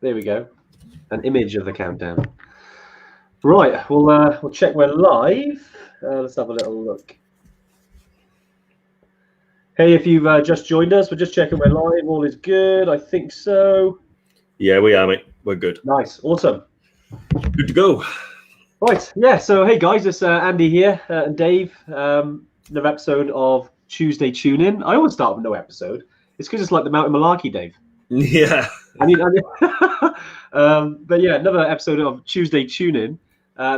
There we go. An image of the countdown. Right, we'll check we're live. Let's have a little look. Hey, if you've just joined us, we're just checking we're live. All is good. I think so. Yeah, we are, mate. We're good. Nice. Awesome. Good to go. Right. Yeah. So, hey, guys, it's Andy here and Dave. Another episode of Tuesday Tune In. I always start with no episode. It's because it's like the Mountain Malarkey, Dave. Yeah. I mean, but yeah, another episode of Tuesday Tune In.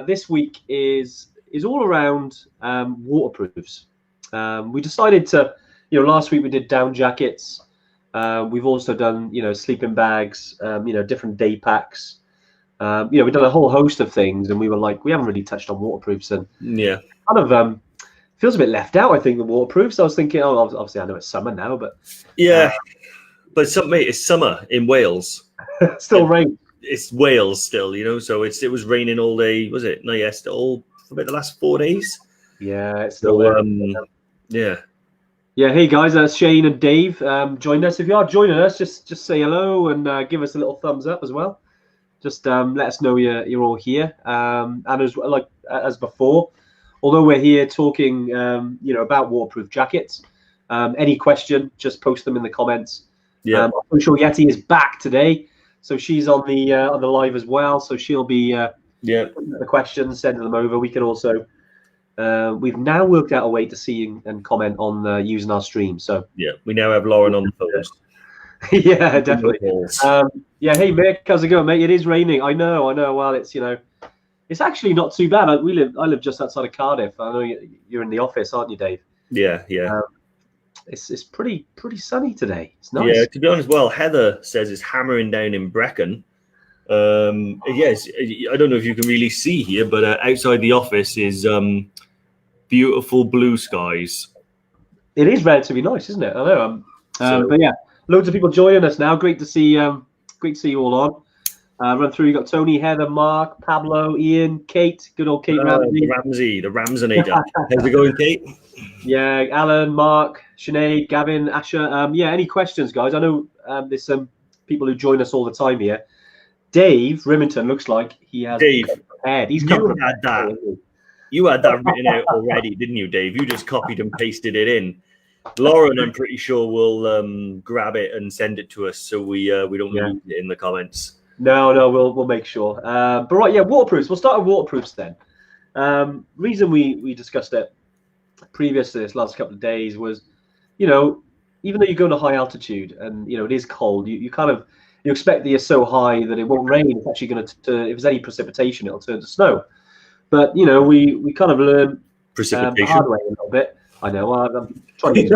This week is all around waterproofs. We decided to, last week we did down jackets. We've also done, sleeping bags, different day packs. We've done a whole host of things, and we were like, we haven't really touched on waterproofs, and yeah, kind of feels a bit left out. I think the waterproofs. I was thinking, obviously I know it's summer now, but yeah, but mate, it's summer in Wales. Still rain. It's Wales still, so it was raining all day. Was it? No, yes, all for about the last 4 days. Yeah, it's still. Yeah. Yeah, hey guys, that's Shane and Dave. Join us. If you are joining us, just say hello and give us a little thumbs up as well. Just let us know you're all here. And as before, although we're here talking, about waterproof jackets, any question, just post them in the comments. Yeah, I'm sure Yeti is back today, so she's on the live as well. So she'll be the questions, sending them over. We can also. We've now worked out a way to see and comment on using our stream. So yeah, we now have Lauren on the phones. Yeah, definitely. Yeah, hey Mick, how's it going, mate? It is raining. I know. Well, it's it's actually not too bad. I live just outside of Cardiff. I know you're in the office, aren't you, Dave? Yeah. It's pretty sunny today. It's nice. Yeah, to be honest, well, Heather says it's hammering down in Brecon. Yes, I don't know if you can really see here, but outside the office is beautiful blue skies. It is relatively nice, isn't it? I know. But yeah, loads of people joining us now. Great to see you all on. Run through. You got Tony, Heather, Mark, Pablo, Ian, Kate. Good old Kate Ramsey. The Ramsanator. How's it going, Kate? Yeah, Alan, Mark, Sinead, Gavin, Asher. Any questions, guys? I know there's some people who join us all the time here. Dave Remington looks like he has. Dave, He's you had that written out already, didn't you, Dave? You just copied and pasted it in. Lauren, I'm pretty sure will grab it and send it to us, so we don't lose it in the comments. No, we'll make sure. But right, yeah, waterproofs. We'll start with waterproofs then. Reason we discussed it previous to this last couple of days was, even though you're going to high altitude and it is cold, you expect that you're so high that it won't rain. It's actually going to if there's any precipitation, it'll turn to snow. But we kind of learn precipitation the hard way a little bit. I know. I'm trying to use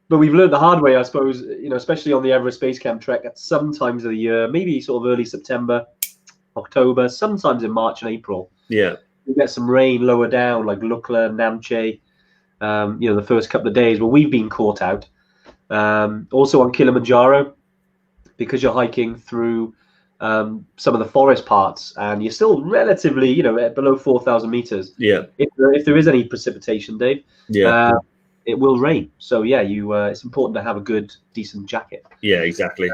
but we've learned the hard way, I suppose. Especially on the Everest Base Camp trek at some times of the year, maybe sort of early September, October, sometimes in March and April. Yeah, we get some rain lower down, like Lukla, Namche. The first couple of days where we've been caught out. Also on Kilimanjaro, because you're hiking through some of the forest parts and you're still relatively, below 4,000 meters. Yeah. If there is any precipitation, Dave, it will rain. So yeah, it's important to have a good, decent jacket. Yeah, exactly.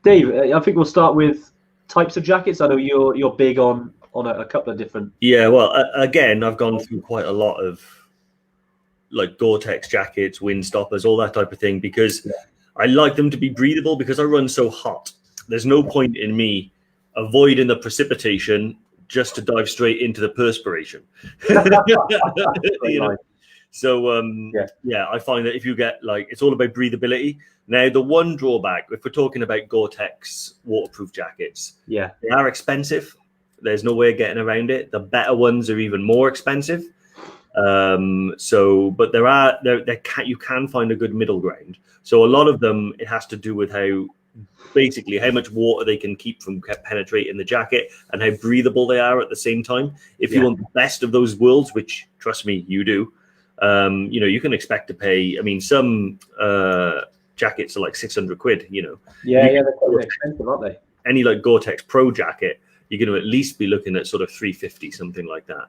Dave, I think we'll start with types of jackets. I know you're big on a couple of different. Yeah, well, again, I've gone through quite a lot of like Goretex jackets, wind stoppers, all that type of thing, because I like them to be breathable because I run so hot. There's no point in me avoiding the precipitation just to dive straight into the perspiration. So, I find that if you get it's all about breathability. Now, the one drawback, if we're talking about Goretex waterproof jackets, they are expensive. There's no way of getting around it. The better ones are even more expensive. But you can find a good middle ground. So a lot of them, it has to do with how much water they can keep from penetrating the jacket and how breathable they are at the same time. If you want the best of those worlds, which trust me, you do, you can expect to pay. I mean, some jackets are like 600 quid, they're quite expensive, aren't they? Any like Gore-Tex Pro jacket, you're going to at least be looking at sort of 350, something like that.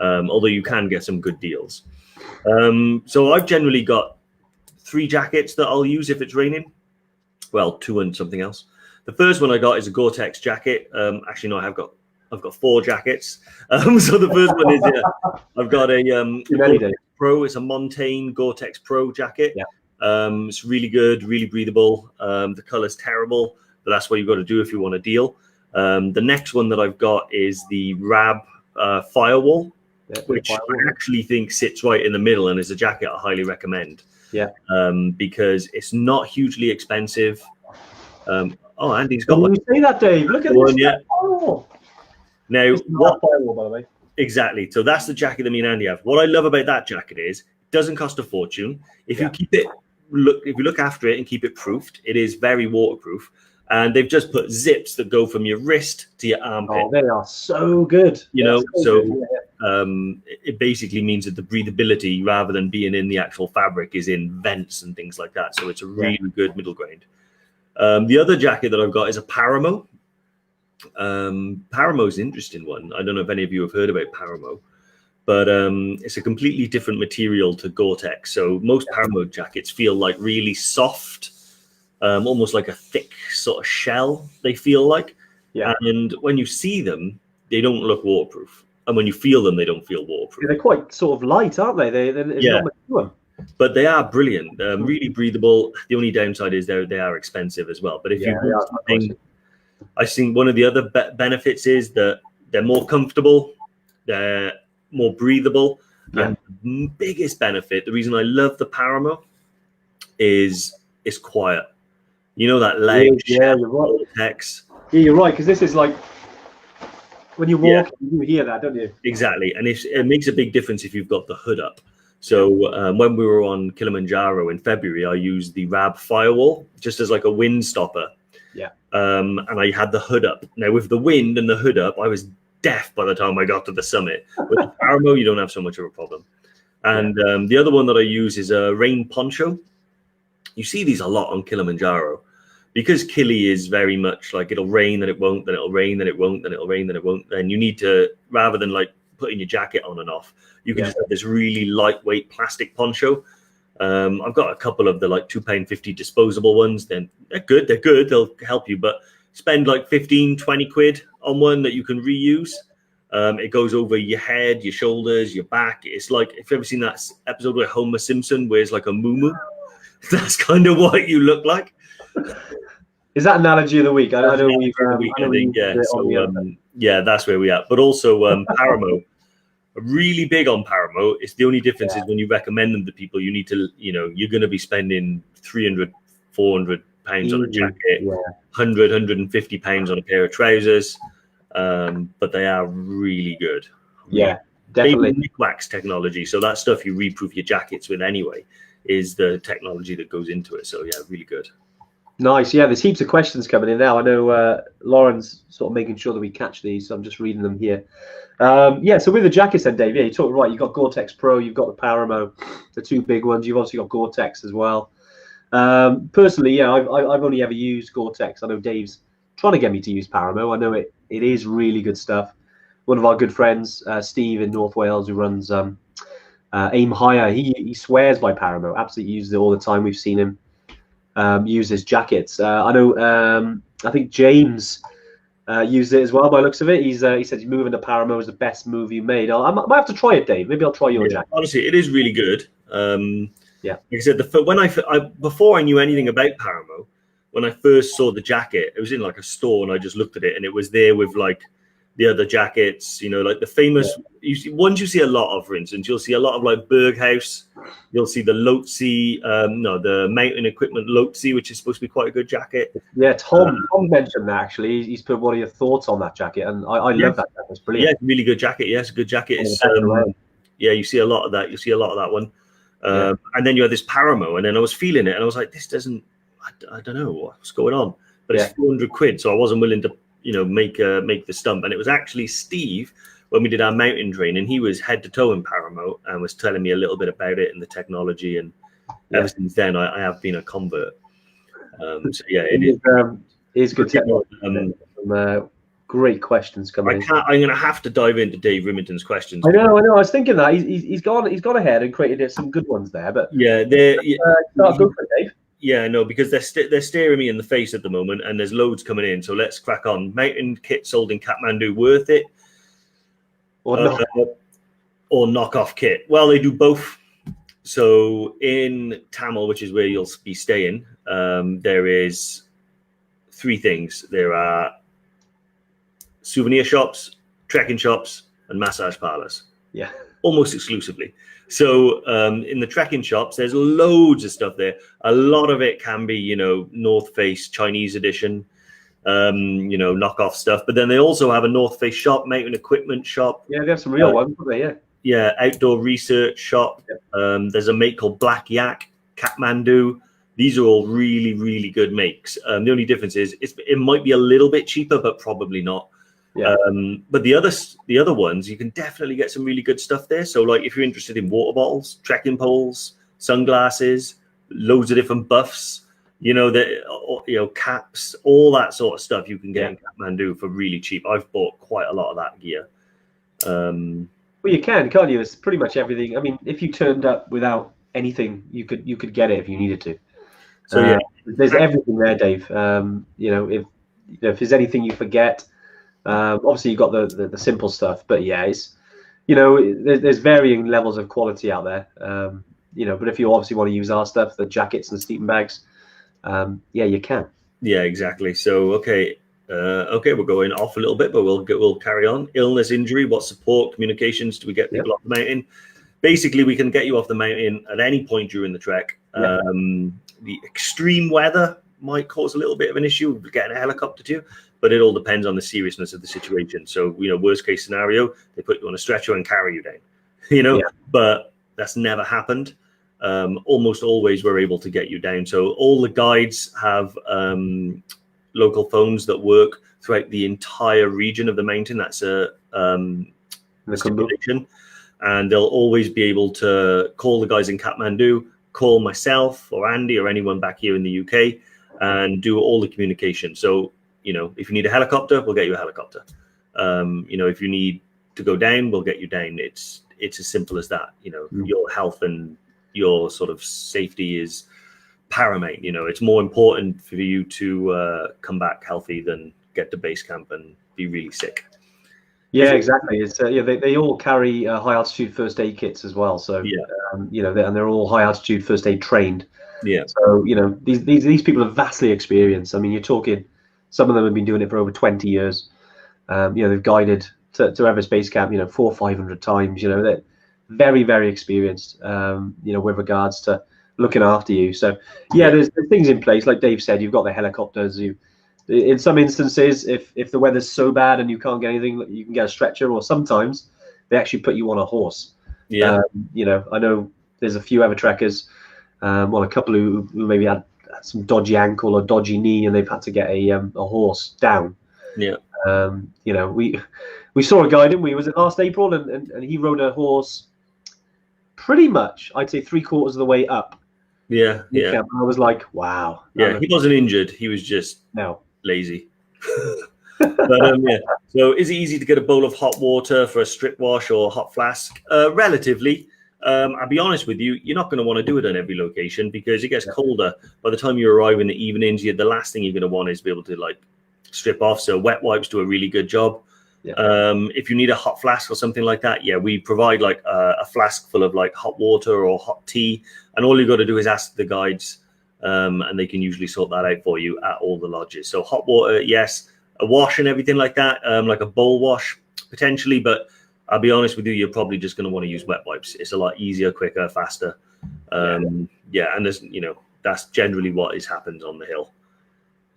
Although you can get some good deals. So I've generally got 3 jackets that I'll use if it's raining. well, two and something else. The first one I got is a Goretex jacket. Actually, no, I've got 4 jackets. So the first one is I've got a Goretex Pro. It's a Montane Goretex Pro jacket. Yeah. It's really good, really breathable. The color's terrible, but that's what you've got to do if you want a deal. The next one that I've got is the Rab Firewall, which I actually think sits right in the middle and is a jacket I highly recommend. Yeah. Because it's not hugely expensive. Oh, Andy's got one. You see that, Dave? Look at this. One, yeah. Oh. Now, what? Firewall, by the way. Exactly. So that's the jacket that me and Andy have. What I love about that jacket is it doesn't cost a fortune. If you keep it, if you look after it and keep it proofed, it is very waterproof. And they've just put zips that go from your wrist to your armpit. Oh, they are so good. You know, it basically means that the breathability, rather than being in the actual fabric, is in vents and things like that. So it's a really good middle ground. The other jacket that I've got is a Paramo. Paramo is an interesting one. I don't know if any of you have heard about Paramo, but it's a completely different material to Goretex. So most Paramo jackets feel like really soft, almost like a thick sort of shell, they feel like. Yeah. And when you see them, they don't look waterproof. And when you feel them, they don't feel waterproof. Yeah, they're quite sort of light, aren't they? They're not much to them. But they are brilliant, really breathable. The only downside is they are expensive as well. But if you want something, I think one of the other benefits is that they're more comfortable, they're more breathable. And the biggest benefit, the reason I love the Paramo, is it's quiet. You know that leg, you're right. Goretex. Yeah, you're right, because this is like when you walk, you hear that, don't you? Exactly, and it makes a big difference if you've got the hood up. So when we were on Kilimanjaro in February, I used the Rab Firewall just as like a wind stopper. Yeah. And I had the hood up. Now with the wind and the hood up, I was deaf by the time I got to the summit. With the Paramo, you don't have so much of a problem. And the other one that I use is a rain poncho. You see these a lot on Kilimanjaro because Kili is very much like it'll rain, then it won't, then it'll rain, then it won't, then it'll rain, then it won't. And you need to, rather than like putting your jacket on and off, you can just have this really lightweight plastic poncho. I've got a couple of the like £2.50 disposable ones. Then they're good. They'll help you, but spend like 15-20 quid on one that you can reuse. It goes over your head, your shoulders, your back. It's like, if you've ever seen that episode where Homer Simpson wears like a muumuu, that's kind of what you look like. Is that analogy of the week? I know we've that's where we are. But also Paramo, really big on Paramo. It's the only difference is when you recommend them to people, you need to, you're going to be spending 300, 400 pounds on a jacket, 100, 150 pounds on a pair of trousers. But they are really good. Yeah, definitely. Nick wax technology. So that stuff you reproof your jackets with anyway is the technology that goes into it. So yeah, really good. Nice. Yeah, there's heaps of questions coming in now. I know Lauren's sort of making sure that we catch these, so I'm just reading them here. So with the jackets then, Dave, you talk right. You've got Goretex Pro, you've got the Paramo, the two big ones. You've obviously got Goretex as well. Personally, I've only ever used Goretex. I know Dave's trying to get me to use Paramo. I know it is really good stuff. One of our good friends, Steve in North Wales, who runs Aim Higher, he swears by Paramo. Absolutely uses it all the time. We've seen him use his jackets. I know. I think James used it as well. By the looks of it, he said he's moving to Paramo is the best move you made. I might have to try it, Dave. Maybe I'll try your jacket. Honestly, it is really good. Like I said, before I knew anything about Paramo, when I first saw the jacket, it was in like a store, and I just looked at it, and it was there with like the other jackets, like the famous ones you see a lot of. For instance, you'll see a lot of like Berghaus. You'll see the Lotse, the mountain equipment Lotse, which is supposed to be quite a good jacket. Yeah, Tom mentioned that actually. He's put one of your thoughts on that jacket, and I love that jacket. It's brilliant. Yeah, really good jacket. Yes, good jacket. It's, you see a lot of that. You see a lot of that one. And then you had this Paramo, and then I was feeling it, and I was like, this doesn't. I don't know what's going on, but it's 400 quid, so I wasn't willing to. Make the stump. And it was actually Steve when we did our mountain training. He was head to toe in Paramo and was telling me a little bit about it and the technology. And ever since then, I have been a convert. It is good technology. Great questions coming. I'm going to have to dive into Dave Rimington's questions. I know. I was thinking that he's gone ahead and created some good ones there. But go for it, Dave. Yeah, no, because they're staring me in the face at the moment, and there's loads coming in. So let's crack on. Mountain kit sold in Kathmandu, worth it, Or not? Or knockoff kit? Well, they do both. So in Tamil, which is where you'll be staying, there is 3 things. There are souvenir shops, trekking shops, and massage parlors. Yeah. Almost exclusively. So in the trekking shops, there's loads of stuff there. A lot of it can be, you know, North Face Chinese edition, you know, knockoff stuff. But then they also have a North Face shop, mountain equipment shop. Yeah, they have some real ones, don't they? Yeah. Yeah, outdoor research shop. Yeah. There's a make called Black Yak, Kathmandu. These are all really, really good makes. The only difference is it might be a little bit cheaper, but probably not. Yeah. But the other ones, you can definitely get some really good stuff there. So like if you're interested in water bottles, trekking poles, sunglasses, loads of different buffs, you know, caps, all that sort of stuff you can get in Kathmandu for really cheap. I've bought quite a lot of that gear. Well, you can, can't you? It's pretty much everything. I mean, if you turned up without anything, you could get it if you needed to. So yeah, there's everything there, Dave. You know, if there's anything you forget. Obviously you've got the simple stuff, but yeah, it's, you know, there's varying levels of quality out there. You know, but if you obviously want to use our stuff, the jackets and the sleeping bags, yeah, you can. Yeah, exactly. So okay, we're going off a little bit, but we'll carry on. Illness, injury, what support, communications do we get people off the mountain? Basically, we can get you off the mountain at any point during the trek. The extreme weather might cause a little bit of an issue with getting a helicopter to you, but it all depends on the seriousness of the situation. So, you know, worst case scenario, they put you on a stretcher and carry you down, you know, but that's never happened. Almost always we're able to get you down. So all the guides have local phones that work throughout the entire region of the mountain. That's a stipulation. And they'll always be able to call the guys in Kathmandu, call myself or Andy or anyone back here in the UK and do all the communication. So, you know, if you need a helicopter, we'll get you a helicopter. You know, if you need to go down, we'll get you down. It's as simple as that. You know, your health and your sort of safety is paramount. You know, it's more important for you to come back healthy than get to base camp and be really sick. Yeah, exactly. It's they all carry high altitude first aid kits as well. So you know, and they're all high altitude first aid trained. Yeah. So you know, these people are vastly experienced. I mean, you're talking, some of them have been doing it for over 20 years. You know, they've guided to Everest Base Camp, you know, 400 or 500 times. You know, they're very, very experienced. You know, with regards to looking after you. So yeah, there's things in place. Like Dave said, you've got the helicopters. In some instances, if the weather's so bad and you can't get anything, you can get a stretcher, or sometimes they actually put you on a horse. Yeah. You know, I know there's a few EverTrekkers, well, a couple who maybe had some dodgy ankle or dodgy knee, and they've had to get a horse down. Yeah. You know, we saw a guy, didn't we? Was it last April? And he rode a horse pretty much, I'd say, 3/4 of the way up. Yeah. Yeah. Camp. I was like, wow. Yeah, he wasn't injured. He was just lazy. But yeah. So is it easy to get a bowl of hot water for a strip wash or hot flask? Relatively. I'll be honest with you, you're not going to want to do it on every location because it gets colder. By the time you arrive in the evenings, the last thing you're going to want is to be able to like strip off. So wet wipes do a really good job. Yeah. If you need a hot flask or something like that, we provide like a flask full of like hot water or hot tea, and all you got to do is ask the guides, and they can usually sort that out for you at all the lodges. So hot water, yes, a wash and everything like that, like a bowl wash potentially, but I'll be honest with you, you're probably just going to want to use wet wipes. It's a lot easier, quicker, faster. Yeah, and there's, you know, that's generally what happens on the hill.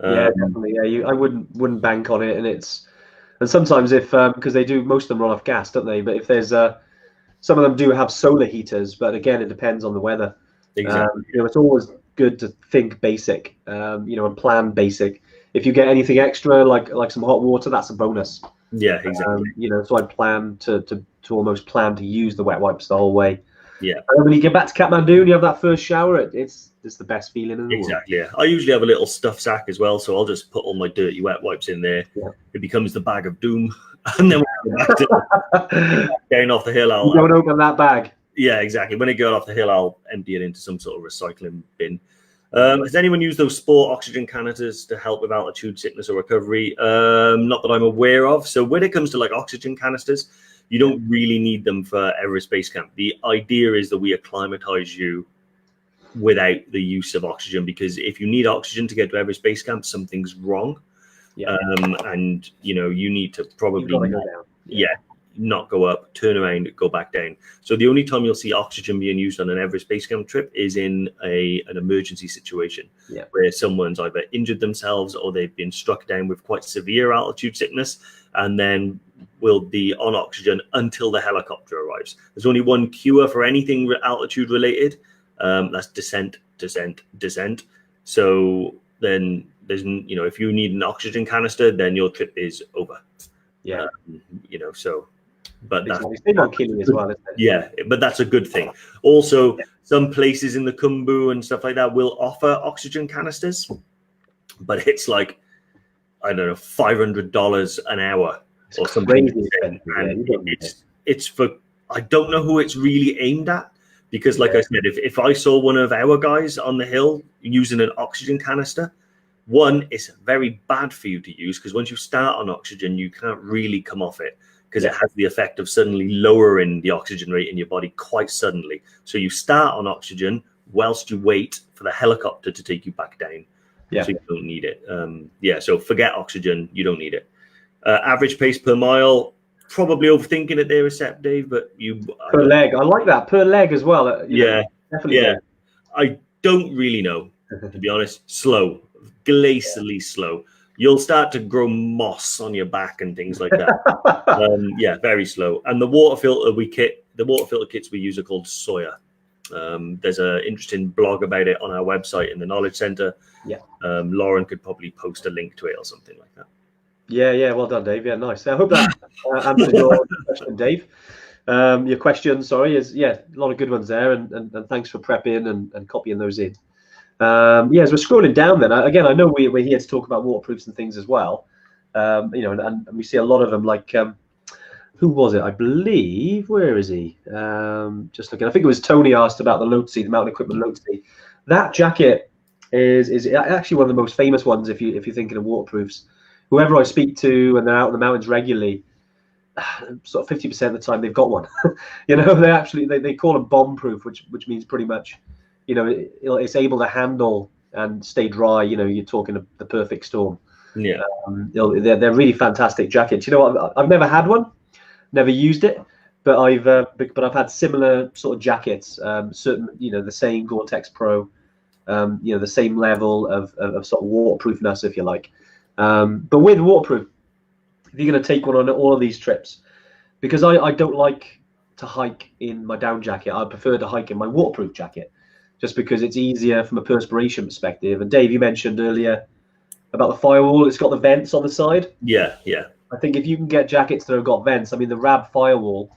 Yeah, definitely. Yeah, I wouldn't bank on it, and sometimes if because they do, most of them run off gas, don't they? But if there's some of them do have solar heaters, but again, it depends on the weather. Exactly. You know, it's always good to think basic, you know, and plan basic. If you get anything extra, like some hot water, that's a bonus. Yeah, exactly. You know, so I'd plan to almost plan to use the wet wipes the whole way. Yeah. And when you get back to Kathmandu and you have that first shower, it's the best feeling in the world. Exactly. Yeah. I usually have a little stuff sack as well, so I'll just put all my dirty wet wipes in there. Yeah. It becomes the bag of doom, and then when I go back to going off the hill, I'll don't open that bag. Yeah, exactly. When I go off the hill, I'll empty it into some sort of recycling bin. Has anyone used those sport oxygen canisters to help with altitude sickness or recovery? Not that I'm aware of. So when it comes to like oxygen canisters, you don't really need them for Everest Base Camp. The idea is that we acclimatize you without the use of oxygen, because if you need oxygen to get to Everest Base Camp, something's wrong. And you need to probably go down. Not go up, turn around, go back down. So the only time you'll see oxygen being used on an Everest Base Camp trip is in an emergency situation, where someone's either injured themselves or they've been struck down with quite severe altitude sickness, and then will be on oxygen until the helicopter arrives. There's only one cure for anything altitude related. That's descent, descent, descent. So then there's, if you need an oxygen canister, then your trip is over. But that's on Kili as well, isn't it? Yeah, but that's a good thing. Also, some places in the Khumbu and stuff like that will offer oxygen canisters, but it's like, I don't know, $500 an hour or something. And it's for, I don't know who it's really aimed at, because like I said, if I saw one of our guys on the hill using an oxygen canister, one, it's very bad for you to use, because once you start on oxygen, you can't really come off it, because it has the effect of suddenly lowering the oxygen rate in your body quite suddenly. So you start on oxygen whilst you wait for the helicopter to take you back down. So you don't need it. So forget oxygen. You don't need it. Average pace per mile, probably overthinking it there a sec, Dave, but per leg. I like that. Per leg as well. Definitely. I don't really know, to be honest. Slow, glacially slow. You'll start to grow moss on your back and things like that. Very slow. And the water filter kits we use are called Sawyer. There's an interesting blog about it on our website in the Knowledge Center. Lauren could probably post a link to it or something like that. Well done, Dave. Nice. I hope that answered your question, Dave. Your question, is a lot of good ones there, and thanks for prepping and copying those in. As we're scrolling down, then again, I know we're here to talk about waterproofs and things as well. And we see a lot of them. Like, who was it? I believe. Where is he? Just looking. I think it was Tony asked about the Lhotse, the mountain equipment Lhotse. That jacket is actually one of the most famous ones if you're thinking of waterproofs. Whoever I speak to, and they're out in the mountains regularly, sort of 50% of the time they've got one. They call them bomb proof, which means pretty much, it's able to handle and stay dry. You're talking the perfect storm. They're really fantastic jackets. You know what? I've never had one, never used it, but I've had similar sort of jackets. Certain, the same Goretex Pro, the same level of sort of waterproofness, if you like. But with waterproof, if you're going to take one on all of these trips, because I don't like to hike in my down jacket. I prefer to hike in my waterproof jacket, just because it's easier from a perspiration perspective. And Dave, you mentioned earlier about the firewall. It's got the vents on the side. I think if you can get jackets that have got vents, I mean, the Rab firewall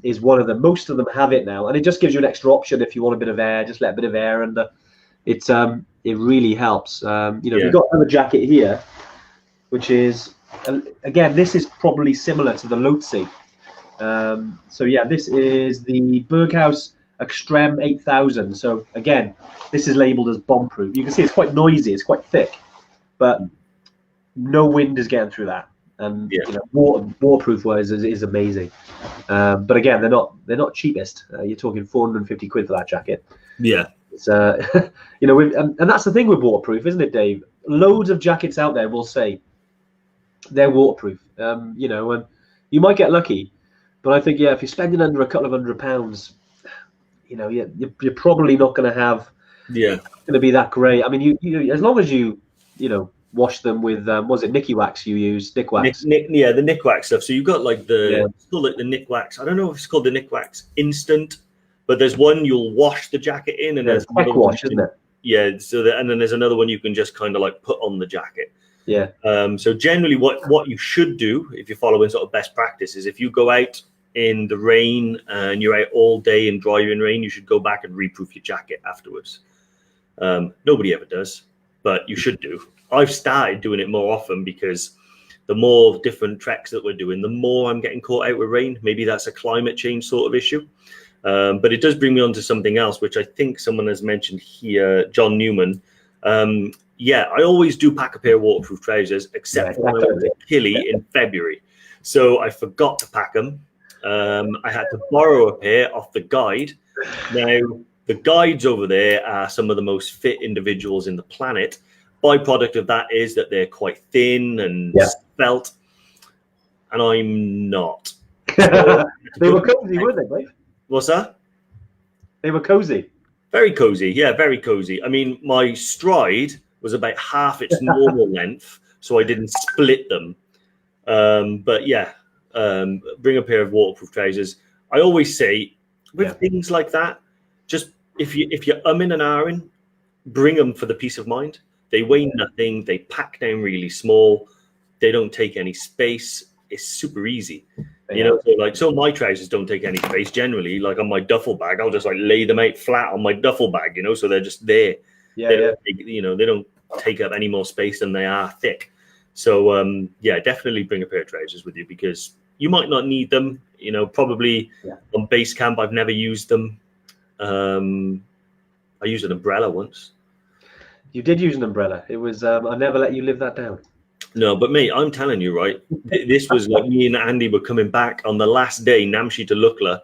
is one of them. Most of them have it now, and it just gives you an extra option if you want a bit of air. Just let a bit of air under. It really helps. We've got another jacket here, which is, again, this is probably similar to the Lhotse. This is the Berghaus Extreme 8000. So again, this is labeled as bomb proof. You can see it's quite noisy, it's quite thick, but no wind is getting through that. And waterproof wise is amazing. But again, they're not cheapest. You're talking 450 quid for that jacket. It's and that's the thing with waterproof, isn't it, Dave? Loads of jackets out there will say they're waterproof. And you might get lucky, but I think if you're spending under a couple of £100, you're probably not going to have. Going to be that great. I mean, you as long as you wash them with was it Nicky Wax you use? Nick Wax. The Nick Wax stuff. So you've got like it's called like the Nick Wax. I don't know if it's called the Nick Wax Instant. But there's one you'll wash the jacket in, and there's another wash, isn't it? And then there's another one you can just kind of like put on the jacket. So generally, what you should do if you're following sort of best practice is if you go out in the rain and you're out all day and dry in rain, you should go back and reproof your jacket afterwards. Nobody ever does, but you should do. I've started doing it more often because the more different treks that we're doing, the more I'm getting caught out with rain. Maybe that's a climate change sort of issue. But it does bring me on to something else, which I think someone has mentioned here, John Newman. Yeah, I always do pack a pair of waterproof trousers, except for when I went to Kili in February. So I forgot to pack them. I had to borrow a pair off the guide. Now, the guides over there are some of the most fit individuals in the planet. Byproduct of that is that they're quite thin and svelte, and I'm not. So they were cozy, weren't they, Dave? What's that? They were cozy. Very cozy, yeah, very cozy. I mean, my stride was about half its normal length, so I didn't split them. But yeah, bring a pair of waterproof trousers. I always say, with things like that, just if you're umming and ahhing, bring them for the peace of mind. They weigh nothing. They pack down really small. They don't take any space. It's super easy. You know, so my trousers don't take any space generally. Like on my duffel bag, I'll just like lay them out flat on my duffel bag, you know, so they're just there. You know, they don't take up any more space than they are thick. So yeah, definitely bring a pair of trousers with you, because you might not need them. You know, probably on base camp, I've never used them. I used an umbrella once. You did use an umbrella. It was I never let you live that down. No, but mate, I'm telling you, right? This was like me and Andy were coming back on the last day, Namche to Lukla,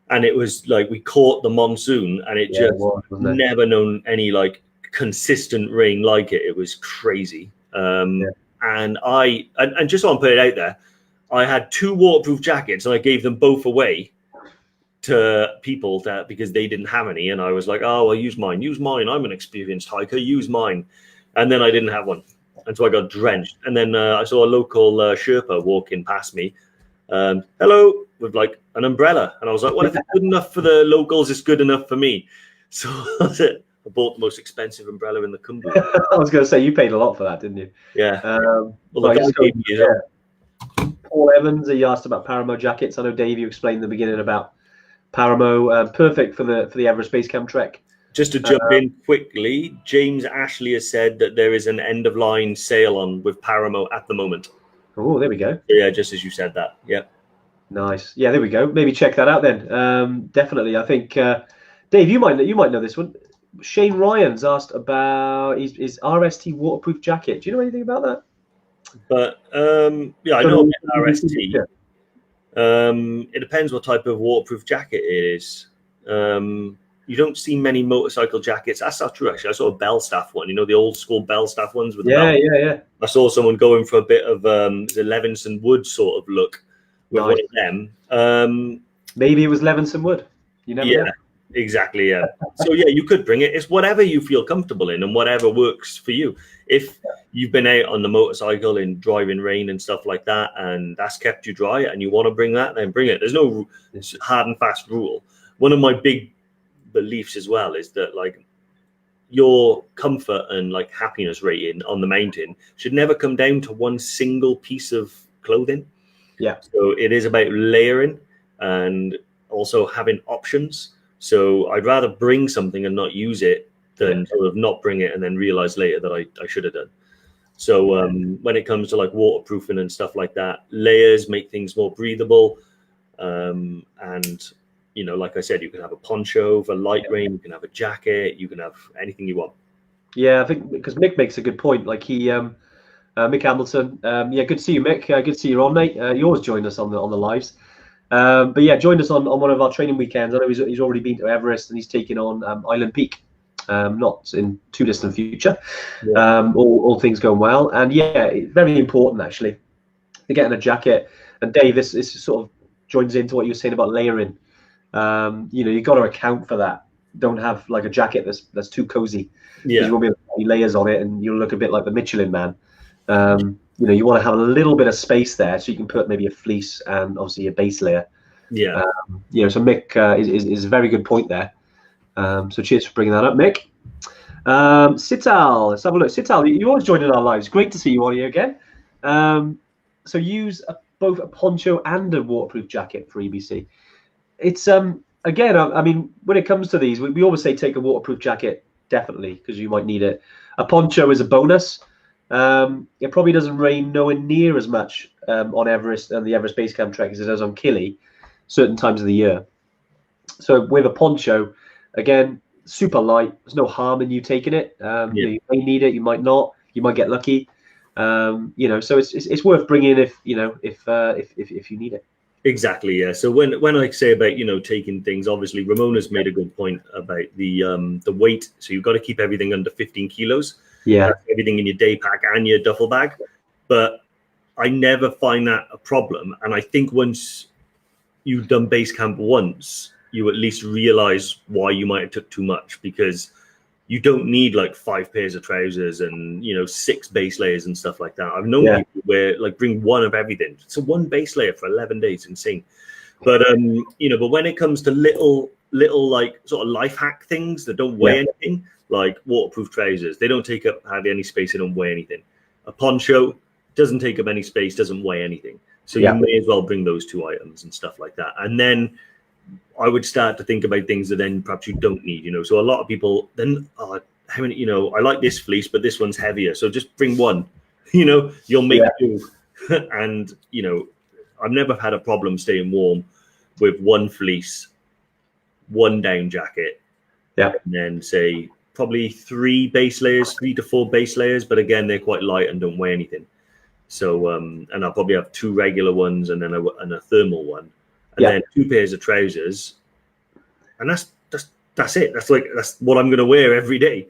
and it was like we caught the monsoon, and it never known any like consistent rain like it. It was crazy. And just so I'm putting it out there, I had 2 waterproof jackets, and I gave them both away to people because they didn't have any, and I was like, oh, well, use mine. I'm an experienced hiker. Use mine. And then I didn't have one. And so I got drenched. And then I saw a local Sherpa walking past me. Hello, with like an umbrella. And I was like, well, if it's good enough for the locals, it's good enough for me. So that's it. I bought the most expensive umbrella in the Kumbu. I was going to say, you paid a lot for that, didn't you? Yeah. Paul Evans, he asked about Paramo jackets. I know, Dave, you explained in the beginning about Paramo. Perfect for the Everest Base Camp trek. Just to jump in quickly, James Ashley has said that there is an end-of-line sale on with Paramo at the moment. Oh, there we go. Yeah, just as you said that. Yeah. Nice. Yeah, there we go. Maybe check that out then. Definitely. I think, Dave, you might know this one. Shane Ryan's asked about his RST waterproof jacket. Do you know anything about that? But yeah, I know about RST. It depends what type of waterproof jacket it is. You don't see many motorcycle jackets. That's not true, actually. I saw a Bellstaff one, you know, the old school Bellstaff ones with the belt. I saw someone going for a bit of the Levinson Wood sort of look with one of them. Maybe it was Levinson Wood. You never know. Exactly, yeah. So yeah, you could bring it. It's whatever you feel comfortable in and whatever works for you. If you've been out on the motorcycle in driving rain and stuff like that, and that's kept you dry, and you want to bring that, then bring it. There's no hard and fast rule. One of my big beliefs as well is that like your comfort and like happiness rating on the mountain should never come down to one single piece of clothing. So it is about layering and also having options. So I'd rather bring something and not use it than sort of not bring it and then realize later that I should have done. So when it comes to like waterproofing and stuff like that, layers make things more breathable. And you know, like I said, you can have a poncho for light rain, you can have a jacket, you can have anything you want. Yeah, I think because Mick makes a good point. Like he, Mick Hamilton. Yeah, good to see you, Mick. Good to see you on, mate. You always join us on the lives. But yeah, joined us on one of our training weekends. I know he's already been to Everest and he's taken on Island Peak. Not in too distant future. All things going well. And yeah, very important actually. They're getting a jacket. And Dave, this sort of joins into what you were saying about layering. You know, you got to account for that. Don't have like a jacket that's too cozy. You won't be able to put any layers on it, and you'll look a bit like the Michelin Man. You know, you want to have a little bit of space there, so you can put maybe a fleece and obviously a base layer. You know, so Mick is a very good point there. So cheers for bringing that up, Mick. Sital, let's have a look. Sital, you always join in our lives. Great to see you on here again. So use both a poncho and a waterproof jacket for EBC. It's again, I mean, when it comes to these, we always say take a waterproof jacket, definitely, because you might need it. A poncho is a bonus. It probably doesn't rain nowhere near as much on Everest and the Everest Base Camp trek as it does on Kili, certain times of the year. So with a poncho, again, super light. There's no harm in you taking it. You may need it, you might not. You might get lucky. So it's worth bringing if you need it. Exactly, yeah. So when I say about taking things, obviously Ramona's made a good point about the weight. So you've got to keep everything under 15 kilos. Yeah, that's everything in your day pack and your duffel bag. But I never find that a problem. And I think once you've done base camp once, you at least realize why you might have took too much, because you don't need like 5 pairs of trousers and 6 base layers and stuff like that. I've known people where like bring one of everything. So one base layer for 11 days, insane. But but when it comes to little like sort of life hack things that don't weigh anything, like waterproof trousers, they don't take up hardly any space, they don't weigh anything. A poncho doesn't take up any space, doesn't weigh anything. So you may as well bring those 2 items and stuff like that. And then I would start to think about things that then perhaps you don't need, So a lot of people then, how many, I like this fleece, but this one's heavier. So just bring one, you'll make do. And, I've never had a problem staying warm with one fleece, one down jacket, and then say probably 3 to 4 base layers. But again, they're quite light and don't weigh anything. So, and I'll probably have 2 regular ones and then a thermal one. And then 2 pairs of trousers, and that's it. That's what I'm going to wear every day.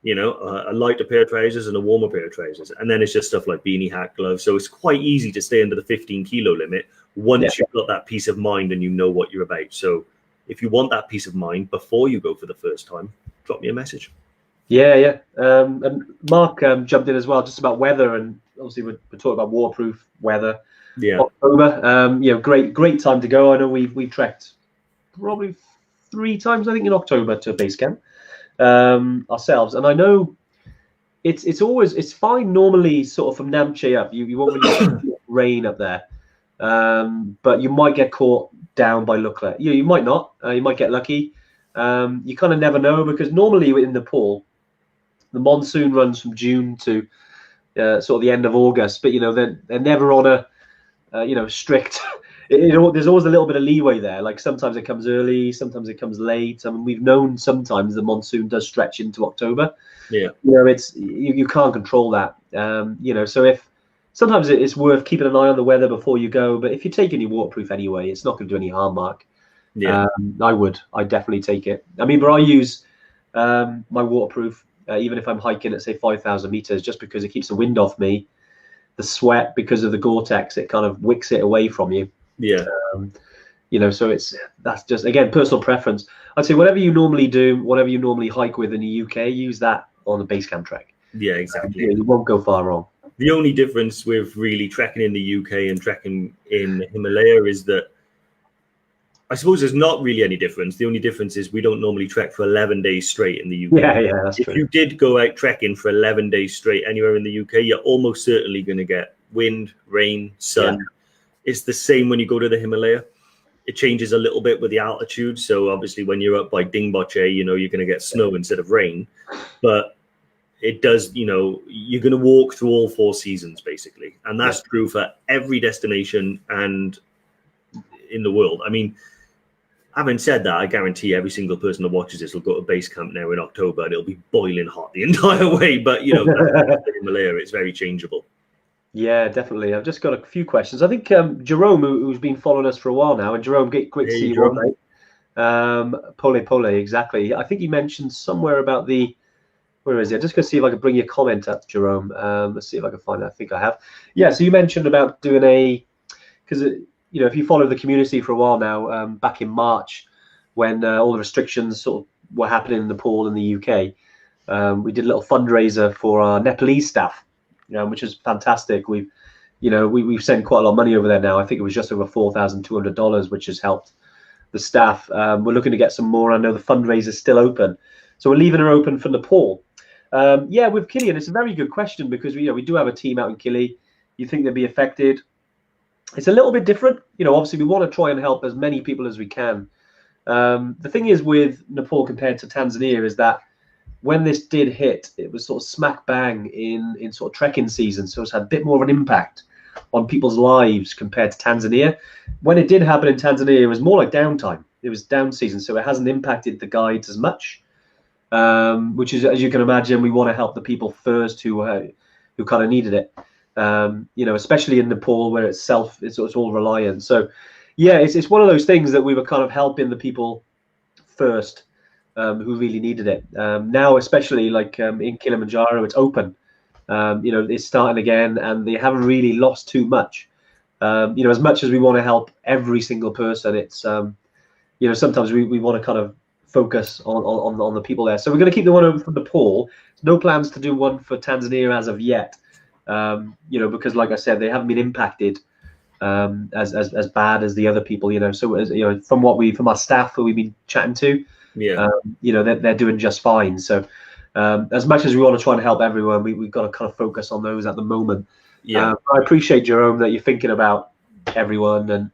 A lighter pair of trousers and a warmer pair of trousers, and then it's just stuff like beanie, hat, gloves. So it's quite easy to stay under the 15 kilo limit once you've got that peace of mind and you know what you're about. So if you want that peace of mind before you go for the first time, drop me a message. And Mark jumped in as well, just about weather, and obviously we're talking about waterproof weather. October, great time to go. I know we've trekked probably 3 times, I think, in October to base camp ourselves, and I know it's fine normally, sort of from Namche up. You won't really get rain up there, but you might get caught down by Lukla. You might not. You might get lucky. You kind of never know, because normally in Nepal, the monsoon runs from June to sort of the end of August, but they're never on a strict. There's always a little bit of leeway there. Like sometimes it comes early, sometimes it comes late. I mean, we've known sometimes the monsoon does stretch into October. It's you can't control that. So if sometimes it's worth keeping an eye on the weather before you go. But if you're taking your waterproof anyway, it's not going to do any harm, Mark. I'd definitely take it. I mean, but I use my waterproof even if I'm hiking at say 5,000 meters, just because it keeps the wind off me. The sweat, because of the Goretex, it kind of wicks it away from you. So that's just, again, personal preference. I'd say whatever you normally do, whatever you normally hike with in the UK, use that on a base camp trek. Exactly. You won't go far wrong. The only difference with really trekking in the UK and trekking in Himalaya is that I suppose there's not really any difference. The only difference is we don't normally trek for 11 days straight in the UK. That's true. If you did go out trekking for 11 days straight anywhere in the UK, you're almost certainly going to get wind, rain, sun. It's the same when you go to the Himalaya. It changes a little bit with the altitude. So obviously when you're up by Dingboche, you're going to get snow instead of rain. But it does, you're going to walk through all 4 seasons basically. And that's true for every destination and in the world. I mean, having said that, I guarantee every single person that watches this will go to base camp now in October and it'll be boiling hot the entire way. But, the Himalaya, it's very changeable. Yeah, definitely. I've just got a few questions. I think Jerome, who's been following us for a while now, and Jerome, great to see you all, mate. Pole, exactly. I think you mentioned somewhere about where is it? I'm just going to see if I can bring your comment up, Jerome. Let's see if I can find it. I think I have. Yeah, so you mentioned about doing because if you follow the community for a while now, back in March, when all the restrictions sort of were happening in Nepal and the UK, we did a little fundraiser for our Nepalese staff, which is fantastic. We've sent quite a lot of money over there now. I think it was just over $4,200, which has helped the staff. We're looking to get some more. I know the fundraiser is still open, so we're leaving her open for Nepal. With Kili, and it's a very good question, because we do have a team out in Kili. You think they'd be affected? It's a little bit different. Obviously we want to try and help as many people as we can. The thing is with Nepal compared to Tanzania is that when this did hit, it was sort of smack bang in sort of trekking season. So it's had a bit more of an impact on people's lives compared to Tanzania. When it did happen in Tanzania, it was more like downtime. down season, so it hasn't impacted the guides as much. Which is, as you can imagine, we want to help the people first who kind of needed it. Especially in Nepal where it's all reliant. So yeah, it's one of those things that we were kind of helping the people first who really needed it. Now, especially like in Kilimanjaro, it's open. It's starting again, and they haven't really lost too much. As much as we want to help every single person, it's sometimes we want to kind of focus on the people there. So we're going to keep the one over from Nepal. No plans to do one for Tanzania as of yet. Because like I said, they haven't been impacted as bad as the other people. So from our staff who we've been chatting to, they're doing just fine. So as much as we want to try and help everyone, we've got to kind of focus on those at the moment. I appreciate, Jerome, that you're thinking about everyone, and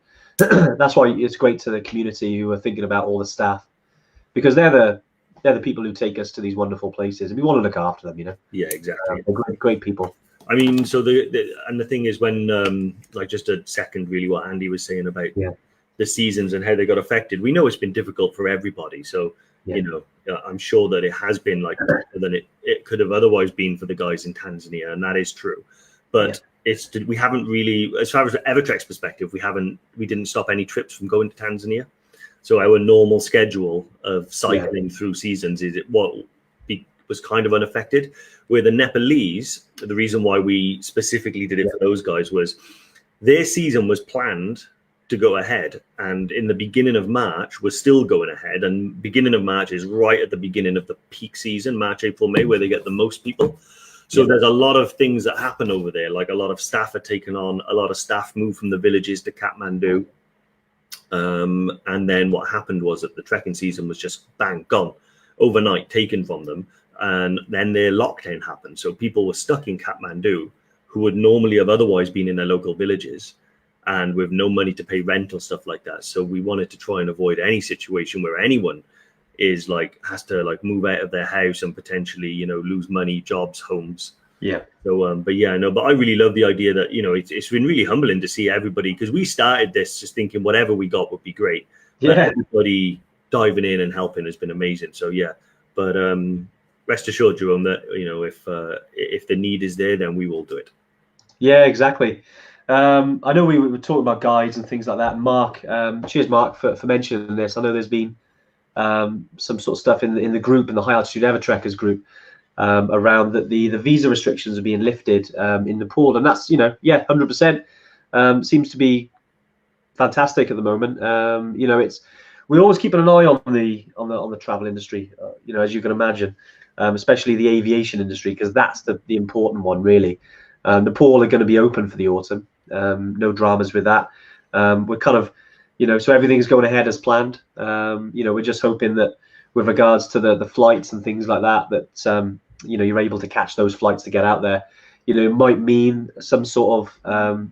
that's why it's great to the community who are thinking about all the staff, because they're the people who take us to these wonderful places, and we want to look after them. Yeah, exactly. They're great people. I mean, so the thing is, when like just a second, really, what Andy was saying about the seasons and how they got affected. We know it's been difficult for everybody. So I'm sure that it has been like better than it could have otherwise been for the guys in Tanzania, and that is true. But we haven't really, as far as EverTrek's perspective, we didn't stop any trips from going to Tanzania. So our normal schedule of cycling through seasons was kind of unaffected. Where the Nepalese, the reason why we specifically did it for those guys was their season was planned to go ahead, and in the beginning of March was still going ahead, and beginning of March is right at the beginning of the peak season, March, April, May, where they get the most people. So there's a lot of things that happen over there, like a lot of staff are taken on, a lot of staff move from the villages to Kathmandu. And then what happened was that the trekking season was just bang, gone, overnight, taken from them. And then their lockdown happened. So people were stuck in Kathmandu who would normally have otherwise been in their local villages and with no money to pay rent or stuff like that. So we wanted to try and avoid any situation where anyone has to move out of their house and potentially, lose money, jobs, homes. Yeah. So, but I really love the idea that, it's been really humbling to see everybody, because we started this just thinking whatever we got would be great. But everybody diving in and helping has been amazing. So, but rest assured, Jerome, that, if the need is there, then we will do it. Yeah, exactly. I know we were talking about guides and things like that. Mark, cheers, Mark, for mentioning this. I know there's been some sort of stuff in the group, in the High Altitude EverTrekkers group, around that the visa restrictions are being lifted in Nepal, and that's 100% seems to be fantastic at the moment. We're always keeping an eye on the travel industry, as you can imagine, especially the aviation industry, because that's the important one, really. Nepal are going to be open for the autumn. No dramas with that. We're kind of, so everything's going ahead as planned. We're just hoping that with regards to the flights and things like that, you're able to catch those flights to get out there. It might mean some sort of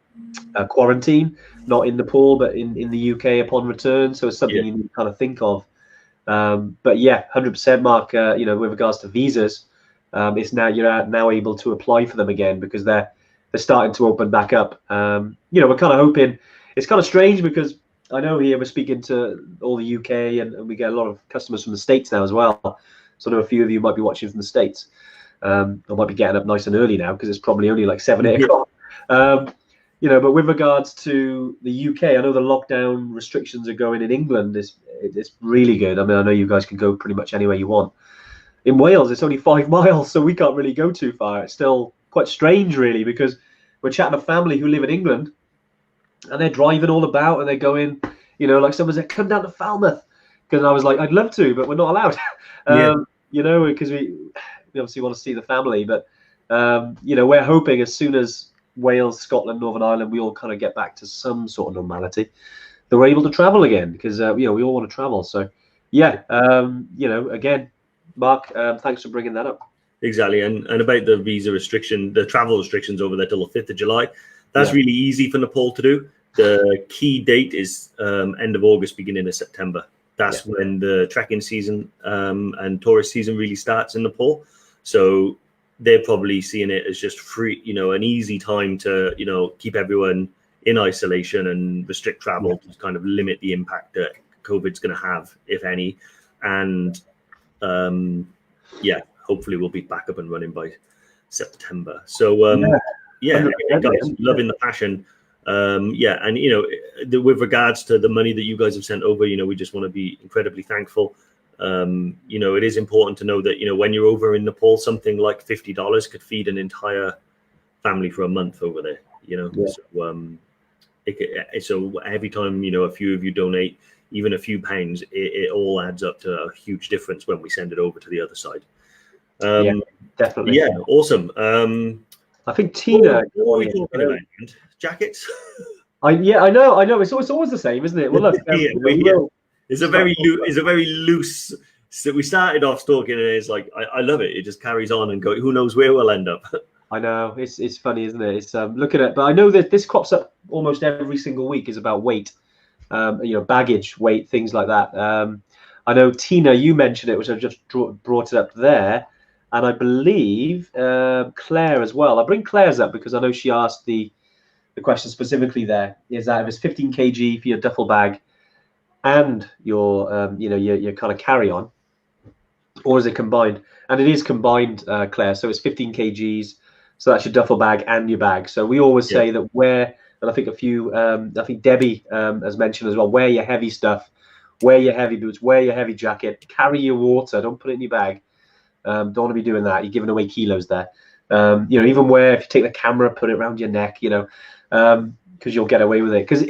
quarantine, not in Nepal, but in the UK upon return. So it's something you need to kind of think of. But 100%, Mark, with regards to visas, it's now you're now able to apply for them again, because they're starting to open back up. We're kind of hoping. It's kind of strange because I know here we're speaking to all the UK and we get a lot of customers from the States now as well. So I know a few of you might be watching from the States. I might be getting up nice and early now because it's probably only like 7, 8 o'clock. But with regards to the UK, I know the lockdown restrictions are going in England. It's really good. I mean, I know you guys can go pretty much anywhere you want. In Wales, it's only 5 miles, so we can't really go too far. It's still quite strange, really, because we're chatting to family who live in England, and they're driving all about, and they're going, like someone said, come down to Falmouth. Because I was like, I'd love to, but we're not allowed. Because we obviously want to see the family. But, we're hoping as soon as Wales, Scotland, Northern Ireland, we all kind of get back to some sort of normality, that we're able to travel again, because, we all want to travel. So, again, Mark, thanks for bringing that up. Exactly. And about the visa restriction, the travel restrictions over there till the 5th of July, that's really easy for Nepal to do. The key date is end of August, beginning of September. That's when the trekking season and tourist season really starts in Nepal. So they're probably seeing it as just free, an easy time to, keep everyone in isolation and restrict travel to kind of limit the impact that COVID's going to have, if any. And yeah, hopefully we'll be back up and running by September. So yeah, guys, loving the passion. Yeah, and you know, with regards to the money that you guys have sent over, you know, we just want to be incredibly thankful. You know, it is important to know that, you know, when you're over in Nepal, something like $50 could feed an entire family for a month over there, you know. So every time, you know, a few of you donate even a few pounds, it all adds up to a huge difference when we send it over to the other side. Yeah, definitely. Yeah, awesome. I think Tina, what are we talking about? Jackets? I know. It's always the same, isn't it? Well, look, it's a very loose. So we started off talking, and it's like I love it. It just carries on and go. Who knows where we'll end up? I know, it's funny, isn't it? It's look at it, but I know that this crops up almost every single week. Is about weight, you know, baggage, weight, things like that. I know Tina, you mentioned it, which I just brought it up there, and I believe Claire as well. I bring Claire's up because I know she asked the question specifically. There is that if it's 15 kg for your duffel bag and your you know, your kind of carry on, or is it combined? And it is combined, Claire. So it's 15 kgs. So that's your duffel bag and your bag. So we always say that wear, and I think I think Debbie has mentioned as well, wear your heavy stuff, wear your heavy boots, wear your heavy jacket, carry your water, don't put it in your bag. Don't want to be doing that. You're giving away kilos there. You know, even wear, if you take the camera, put it around your neck, you know, because you'll get away with it. Because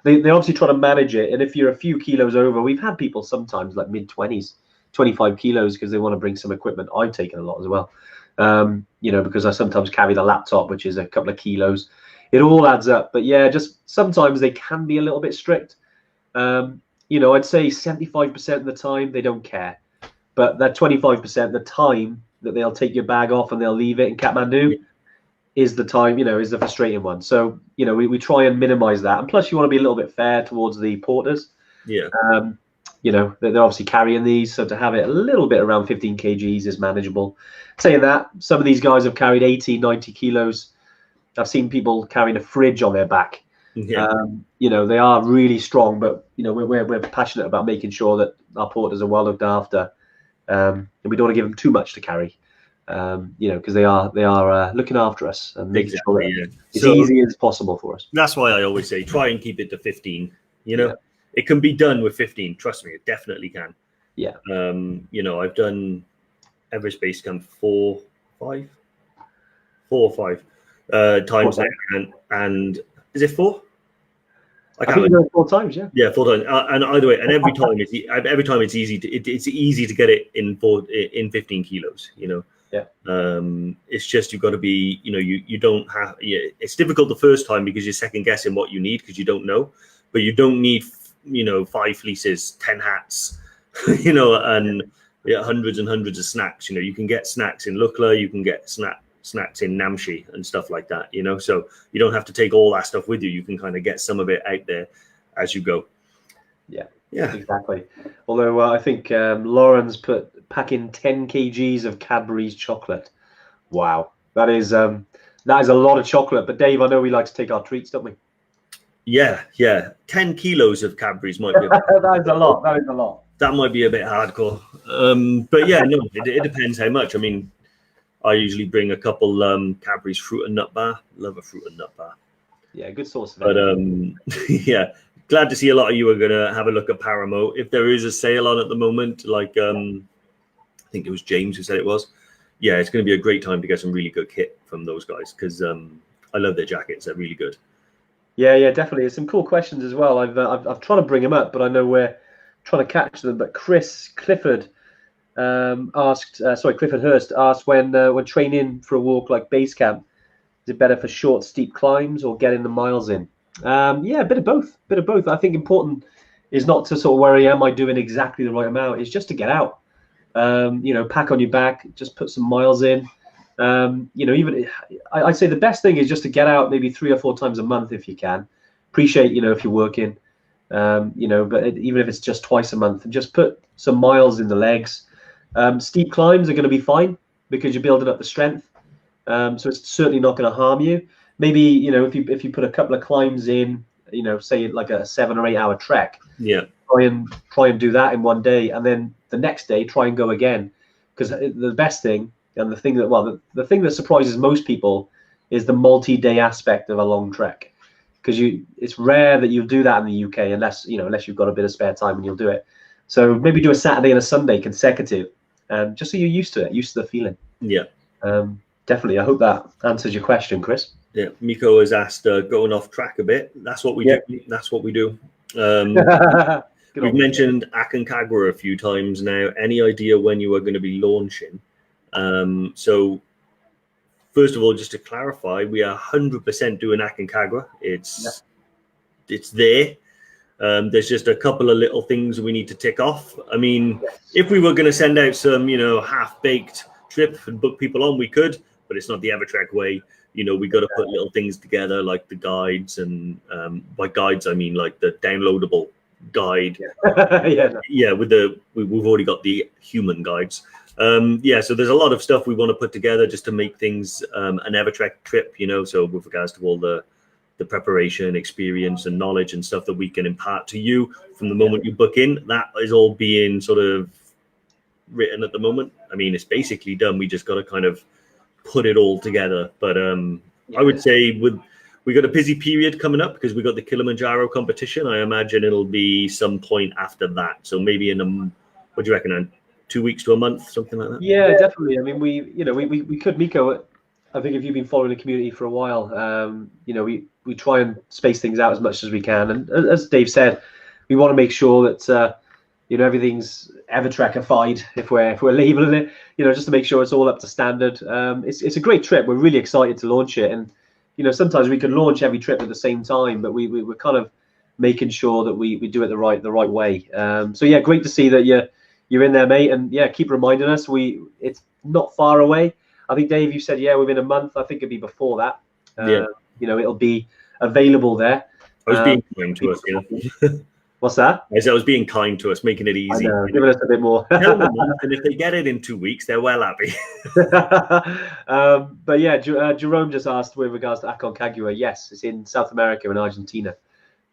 they obviously try to manage it. And if you're a few kilos over, we've had people sometimes like mid-20s, 25 kilos, because they want to bring some equipment. I've taken a lot as well. You know, because I sometimes carry the laptop, which is a couple of kilos. It all adds up. But yeah, just sometimes they can be a little bit strict. You know, I'd say 75% of the time they don't care. But that 25%, the time that they'll take your bag off and they'll leave it in Kathmandu is the time, you know, is the frustrating one. So, you know, we try and minimize that. And plus you want to be a little bit fair towards the porters. Yeah. You know, they're obviously carrying these, so to have it a little bit around 15 kgs is manageable. Saying that, some of these guys have carried 80, 90 kilos. I've seen people carrying a fridge on their back. Yeah. You know, they are really strong, but, you know, we're passionate about making sure that our porters are well looked after. And we don't want to give them too much to carry, you know, because they are looking after us and making sure that it's easy as possible for us. That's why I always say try and keep it to 15, you know. It can be done with 15. Trust me, it definitely can. Yeah. You know, I've done Everest Base Camp 4 or 5 times now, and is it 4? I think you've done 4 times, yeah. Yeah, 4 times. And either way, and every time it's easy to it's easy to get it in 15 kilos. You know. Yeah. It's just you've got to be. You know, you don't have. Yeah, it's difficult the first time because you're second guessing what you need because you don't know. But you don't need, you know, 5 fleeces, 10 hats, you know, and hundreds and hundreds of snacks. You know, you can get snacks in Lukla, you can get snacks in Namche and stuff like that, you know, so you don't have to take all that stuff with you. You can kind of get some of it out there as you go. Yeah, exactly. Although I think Lauren's packing 10 kgs of Cadbury's chocolate. Wow, that is a lot of chocolate. But Dave, I know we like to take our treats, don't we? Yeah. 10 kilos of Cadbury's might be that is a lot. That might be a bit hardcore. But yeah, no, it depends how much. I mean, I usually bring a couple Cadbury's fruit and nut bar. Love a fruit and nut bar. Yeah, good source of it. But yeah, glad to see a lot of you are going to have a look at Paramo. If there is a sale on at the moment, like I think it was James who said it was. Yeah, it's going to be a great time to get some really good kit from those guys because I love their jackets. They're really good. Yeah, definitely. There's some cool questions as well. I've tried to bring them up, but I know we're trying to catch them. But Clifford Clifford Hurst asked when training for a walk like base camp, is it better for short, steep climbs or getting the miles in? Yeah, a bit of both. I think important is not to sort of worry, am I doing exactly the right amount? It's just to get out. You know, pack on your back, just put some miles in. You know, even I'd say the best thing is just to get out maybe 3 or 4 times a month if you can. Appreciate, you know, if you're working, you know, but even if it's just twice a month, and just put some miles in the legs. Steep climbs are going to be fine because you're building up the strength. So it's certainly not going to harm you. Maybe, you know, if you put a couple of climbs in, you know, say like a 7 or 8 hour trek. Yeah. try and do that in one day, and then the next day try and go again. Because the best thing, and the thing that the thing that surprises most people is the multi-day aspect of a long trek. Because it's rare that you'll do that in the UK unless you've got a bit of spare time and you'll do it. So maybe do a Saturday and a Sunday consecutive, just so you're used to it, used to the feeling. Yeah. Definitely. I hope that answers your question, Chris. Yeah. Miko has asked, going off track a bit. That's what we do. That's what we do. We've mentioned Aconcagua a few times now. Any idea when you are going to be launching? So first of all, just to clarify, we are 100% doing Aconcagua. It's there. There's just a couple of little things we need to tick off. I mean, if we were going to send out some, half-baked trip and book people on, we could, but it's not the EverTrek way. We got to put little things together like the guides, and by guides I mean like the downloadable guide. We've already got the human guides. So there's a lot of stuff we want to put together just to make things an EverTrek trip, so with regards to all the preparation, experience, and knowledge and stuff that we can impart to you from the moment you book in. That is all being sort of written at the moment. I mean, it's basically done. We just got to kind of put it all together. But I would say we got a busy period coming up because we got the Kilimanjaro competition. I imagine it'll be some point after that. So maybe what do you reckon, 2 weeks to a month, something like that? Yeah, definitely. I mean, we could, Miko. I think if you've been following the community for a while, we try and space things out as much as we can. And as Dave said, we want to make sure that everything's EverTrekified if we're labeling it. Just to make sure it's all up to standard. It's a great trip. We're really excited to launch it, and sometimes we could launch every trip at the same time, but we're kind of making sure that we do it the right way. So yeah, great to see that you're in there, mate, and yeah, keep reminding us. It's not far away. I think, Dave, you said within a month. I think it'd be before that. It'll be available there. I was being kind to us, What's that? I said I was being kind to us, making it easy. I know, giving us a bit more. Tell them a month, and if they get it in 2 weeks, they're well happy. But yeah, Jerome just asked with regards to Aconcagua. Yes, it's in South America, in Argentina.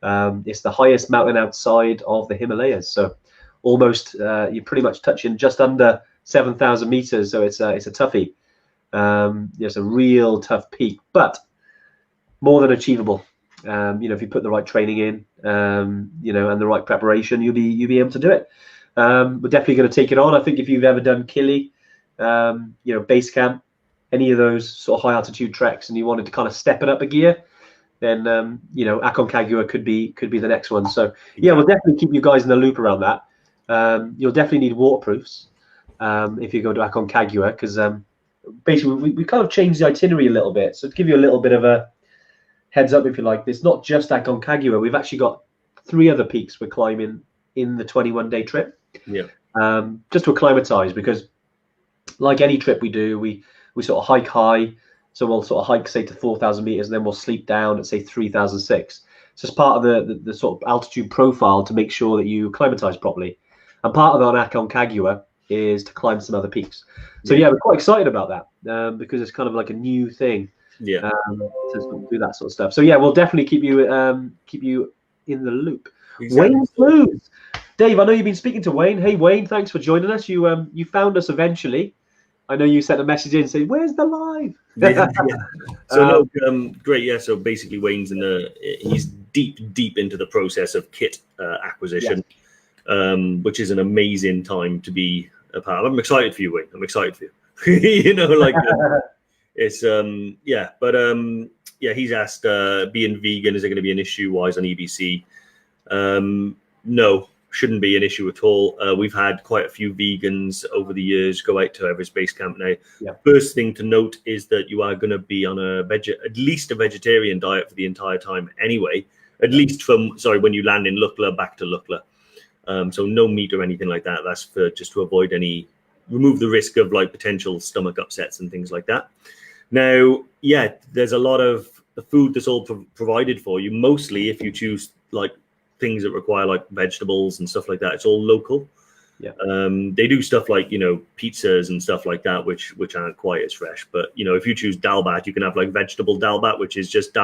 It's the highest mountain outside of the Himalayas. So almost you're pretty much touching just under 7,000 meters. So it's a toughie. It's a real tough peak, but more than achievable. If you put the right training in, and the right preparation, you'll be able to do it. We're definitely going to take it on. I think if you've ever done Kili, base camp, any of those sort of high altitude treks, and you wanted to kind of step it up a gear, then Aconcagua could be the next one. So yeah, we'll definitely keep you guys in the loop around that. You'll definitely need waterproofs if you go to Aconcagua, because basically we kind of changed the itinerary a little bit. So to give you a little bit of a heads up, if you like, it's not just Aconcagua. We've actually got 3 other peaks we're climbing in the 21-day trip. Just to acclimatize, because like any trip we do, we sort of hike high. So we'll sort of hike, say, to 4,000 meters, and then we'll sleep down at, say, 3,006. So it's part of the sort of altitude profile to make sure that you acclimatize properly. And part of it on Aconcagua is to climb some other peaks. So yeah, we're quite excited about that because it's kind of like a new thing. To do that sort of stuff. So yeah, we'll definitely keep you in the loop. Exactly. Wayne Blues. Dave, I know you've been speaking to Wayne. Hey Wayne, thanks for joining us. You found us eventually. I know you sent a message in saying, "Where's the live?" So great. Yeah. So basically, Wayne's he's deep into the process of kit acquisition, which is an amazing time to be a part of. I'm excited for you, Wayne. I'm excited for you. It's he's asked, being vegan, is it going to be an issue wise on EBC? No, shouldn't be an issue at all. We've had quite a few vegans over the years go out to Everest Base Camp now. First thing to note is that you are going to be on at least a vegetarian diet for the entire time anyway, at least when you land in Lukla back to Lukla. So no meat or anything like that. That's just to remove the risk of like potential stomach upsets and things like that. Now, there's a lot of the food that's all provided for you. Mostly, if you choose like things that require like vegetables and stuff like that, it's all local. They do stuff like pizzas and stuff like that, which aren't quite as fresh. But if you choose dal bhat, you can have like vegetable dal bhat, which is just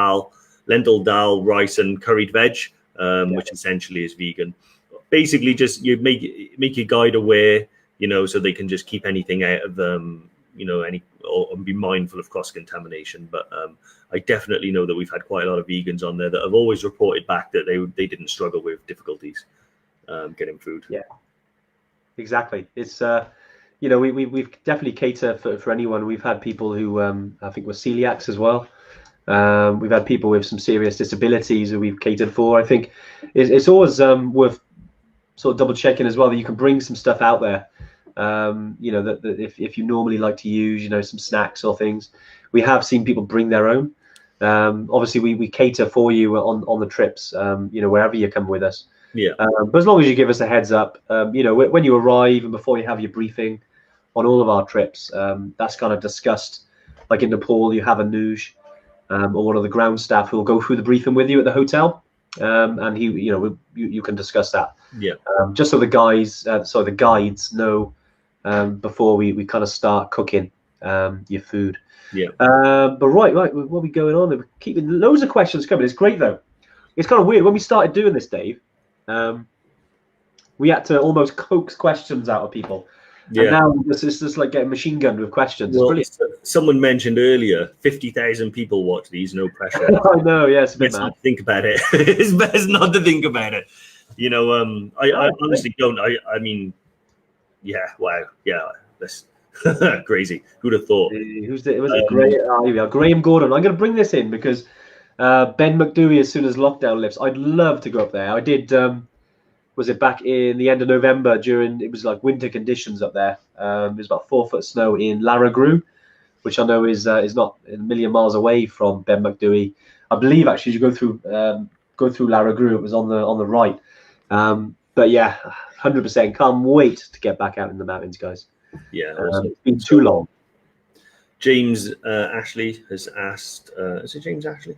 lentil dal, rice, and curried veg, which essentially is vegan. basically just you make your guide aware, you know, so they can just keep anything out of you know, and be mindful of cross contamination. But I definitely know that we've had quite a lot of vegans on there that have always reported back that they didn't struggle with difficulties getting food. Yeah, exactly. It's you know, we've definitely cater for anyone. We've had people who I think were celiacs as well. We've had people with some serious disabilities who we've catered for. I think it's always worth sort of double checking as well that you can bring some stuff out there. You know, that if you normally like to use, you know, some snacks or things, we have seen people bring their own. Obviously, we cater for you on the trips, you know, wherever you come with us. Yeah. But as long as you give us a heads up, you know, when you arrive and before you have your briefing on all of our trips, that's kind of discussed. Like in Nepal, you have a Nuj or one of the ground staff who will go through the briefing with you at the hotel, and you know, you can discuss that. Yeah. Just so the guides know before we kind of start cooking your food. Yeah. But right, what are we going on? We're keeping loads of questions coming. It's great though. It's kind of weird when we started doing this, Dave. We had to almost coax questions out of people. Yeah. And now it's just like getting machine gunned with questions. Well, someone mentioned earlier, 50,000 people watch these, no pressure. I know, yes. Let's not think about it. It's best not to think about it. You know, I honestly don't. I mean, yeah, wow, yeah, that's crazy. Who'd have thought? Was it Graham Gordon? I'm going to bring this in because Ben McDewey, as soon as lockdown lifts, I'd love to go up there. I did. Was it back in the end of November it was like winter conditions up there. It was about 4 foot snow in Laragru, which I know is not a million miles away from Ben McDewey. I believe actually you go through Laragru. It was on the right. But yeah, 100%. Can't wait to get back out in the mountains, guys. Yeah, it's been too long. James Ashley has asked. Is it James Ashley?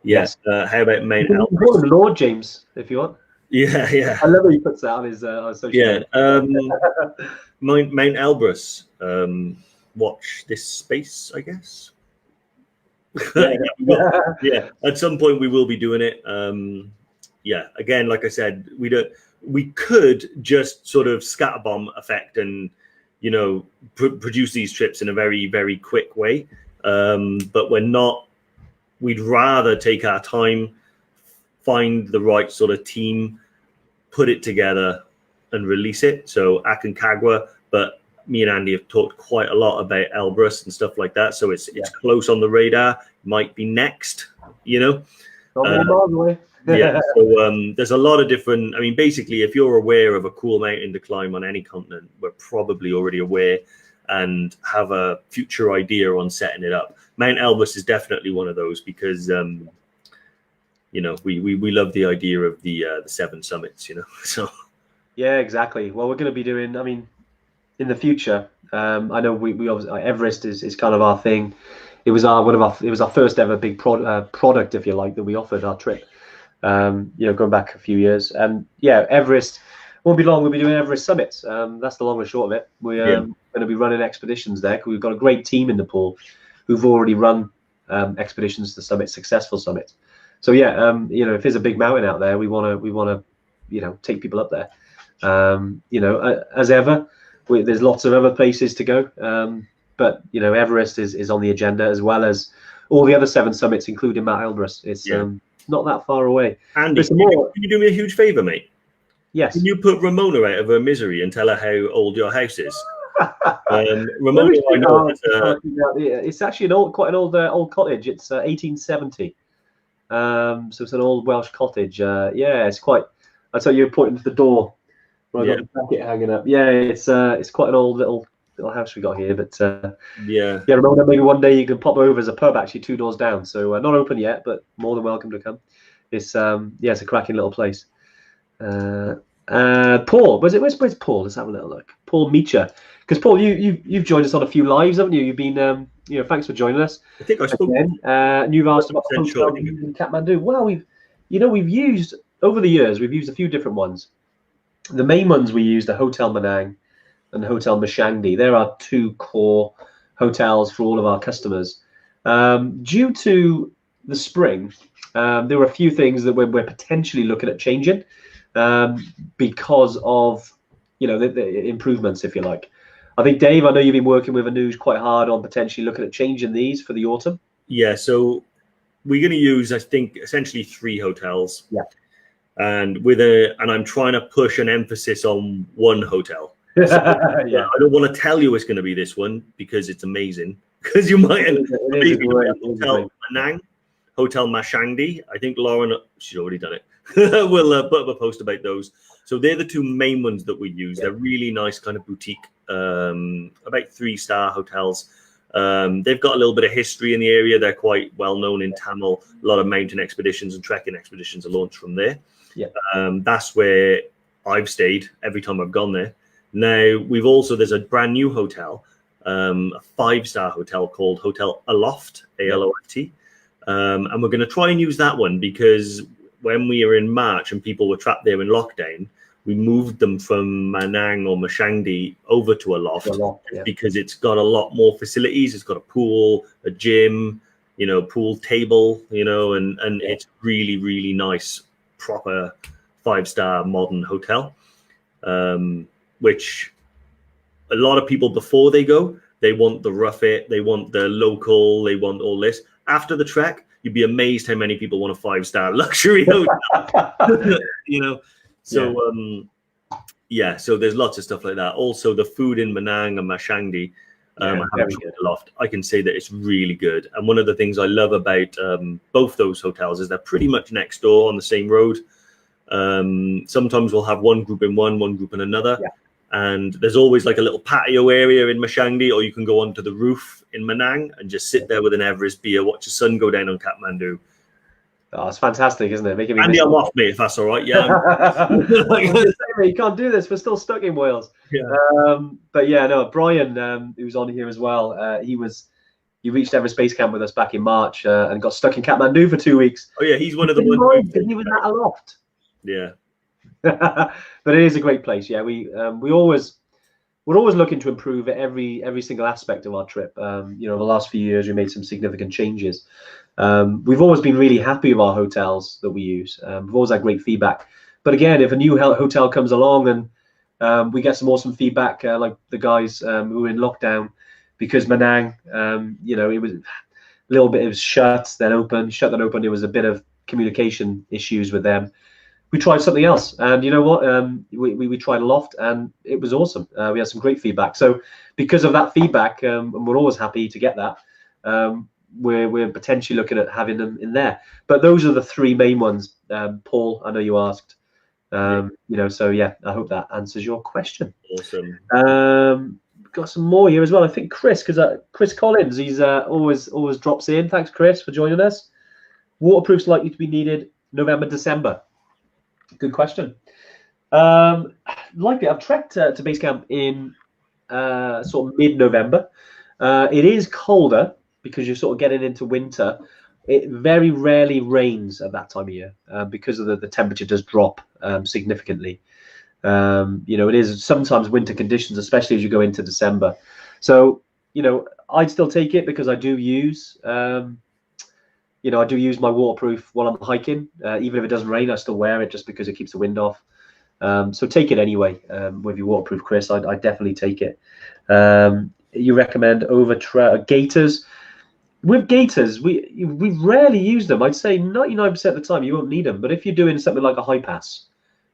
Yes. How about Mount Elbrus? You can call him Lord James if you want. Yeah, yeah. I love how he puts that on his social media. Mount Elbrus. Watch this space, I guess. Yeah. At some point we will be doing it. Yeah. Again, like I said, we could just sort of scatterbomb effect and, you know, produce these trips in a very, very quick way. But we're not. We'd rather take our time, find the right sort of team, put it together and release it. So Aconcagua, but me and Andy have talked quite a lot about Elbrus and stuff like that. So it's close on the radar, might be next, you know. Yeah, so there's a lot of different, I mean, basically, if you're aware of a cool mountain to climb on any continent, we're probably already aware and have a future idea on setting it up. Mount Elbrus is definitely one of those because you know, we love the idea of the 7 summits, you know. So yeah, exactly. Well, we're going to be doing, I mean, in the future, I know we obviously Everest is kind of our thing. It was our first ever big product, if you like, that we offered our trip. You know, going back a few years, and yeah, Everest won't be long. We'll be doing Everest summits. That's the long and short of it. We're going to be running expeditions there. We've got a great team in Nepal who've already run expeditions to summits, successful summits. So yeah, you know, if there's a big mountain out there, we want to, you know, take people up there. You know, as ever, there's lots of other places to go. But you know, Everest is on the agenda, as well as all the other 7 summits, including Mount Elbrus. It's not that far away. Andy, can you do me a huge favor, mate? Yes. Can you put Ramona out of her misery and tell her how old your house is? Ramona, I know it's actually quite an old cottage. It's 1870. So it's an old Welsh cottage. Yeah, it's quite. I tell you, you're pointing to the door where I got the packet hanging up. Yeah, it's quite an old little house we got here. But yeah, Ramona, maybe one day you can pop over as a pub actually 2 doors down. So not open yet, but more than welcome to come. It's it's a cracking little place. Paul, where's Paul? Let's have a little look. Paul Meacher, because Paul, you've joined us on a few lives, haven't you? You've been you know, thanks for joining us. I think I spoke. And you've asked about hotel in Kathmandu. Well, we've used over the years. We've used a few different ones. The main ones we used are Hotel Manang and Hotel Mashangdi. There are 2 core hotels for all of our customers. Due to the spring, there were a few things that we're potentially looking at changing. because of the improvements, if you like. I think, Dave, I know you've been working with Anuj quite hard on potentially looking at changing these for the autumn. Yeah, so we're going to use, I think, essentially 3 hotels. Yeah. And I'm trying to push an emphasis on one hotel. So, yeah. I don't want to tell you it's going to be this one because it's amazing. Because you might Hotel Manang, Hotel Mashangdi. I think Lauren, she's already done it. We'll put up a post about those. So they're the 2 main ones that we use. Yeah. They're really nice kind of boutique, about 3-star hotels. They've got a little bit of history in the area. They're quite well known in Tamil. A lot of mountain expeditions and trekking expeditions are launched from there. Yeah. That's where I've stayed every time I've gone there. Now there's a brand new hotel, a 5-star hotel called Hotel Aloft, ALOFT. And we're going to try and use that one because when we were in March and people were trapped there in lockdown, we moved them from Manang or Mashangdi over to Aloft because it's got a lot more facilities. It's got a pool, a gym, pool table, and it's really, really nice, proper 5-star modern hotel, which a lot of people before they go, they want the rough it, they want the local, they want all this. After the trek, you'd be amazed how many people want a 5-star luxury hotel. So so there's lots of stuff like that. Also, the food in Manang and Mashangdi, I can say that it's really good. And one of the things I love about both those hotels is they're pretty much next door on the same road. Sometimes we'll have one group in one group in another. Yeah. And there's always like a little patio area in Mashangdi, or you can go onto the roof in Manang and just sit there with an Everest beer, watch the sun go down on Kathmandu. Oh, it's fantastic, isn't it? Andy, I'm off, mate, if that's all right. Yeah. You can't do this. We're still stuck in Wales. Yeah. But yeah, no, Brian, who's on here as well, he reached Everest Base Camp with us back in March and got stuck in Kathmandu for 2 weeks. Oh, yeah, he's one of the ones. He was at Aloft. Yeah. But it is a great place. Yeah, we're always looking to improve every single aspect of our trip. The last few years we made some significant changes. We've always been really happy with our hotels that we use. We've always had great feedback. But again, if a new hotel comes along and we get some awesome feedback, like the guys who were in lockdown, because Manang, it was a little bit, it was shut then open. There was a bit of communication issues with them. We tried something else, and you know what? We tried Aloft, and it was awesome. We had some great feedback. So, because of that feedback, and we're always happy to get that. We're potentially looking at having them in there. But those are the 3 main ones. Paul, I know you asked. So yeah, I hope that answers your question. Awesome. Got some more here as well. I think Chris Collins, he's always drops in. Thanks, Chris, for joining us. Waterproof's likely to be needed November, December. Good question. Likely, I've trekked to base camp in sort of mid-November. It is colder because you're sort of getting into winter. It very rarely rains at that time of year because of the temperature does drop significantly. It is sometimes winter conditions, especially as you go into December. So, I'd still take it because I do use I do use my waterproof while I'm hiking. Even if it doesn't rain, I still wear it just because it keeps the wind off. So take it anyway with your waterproof, Chris. I definitely take it. You recommend gaiters? With gaiters, we rarely use them. I'd say 99% of the time you won't need them. But if you're doing something like a high pass,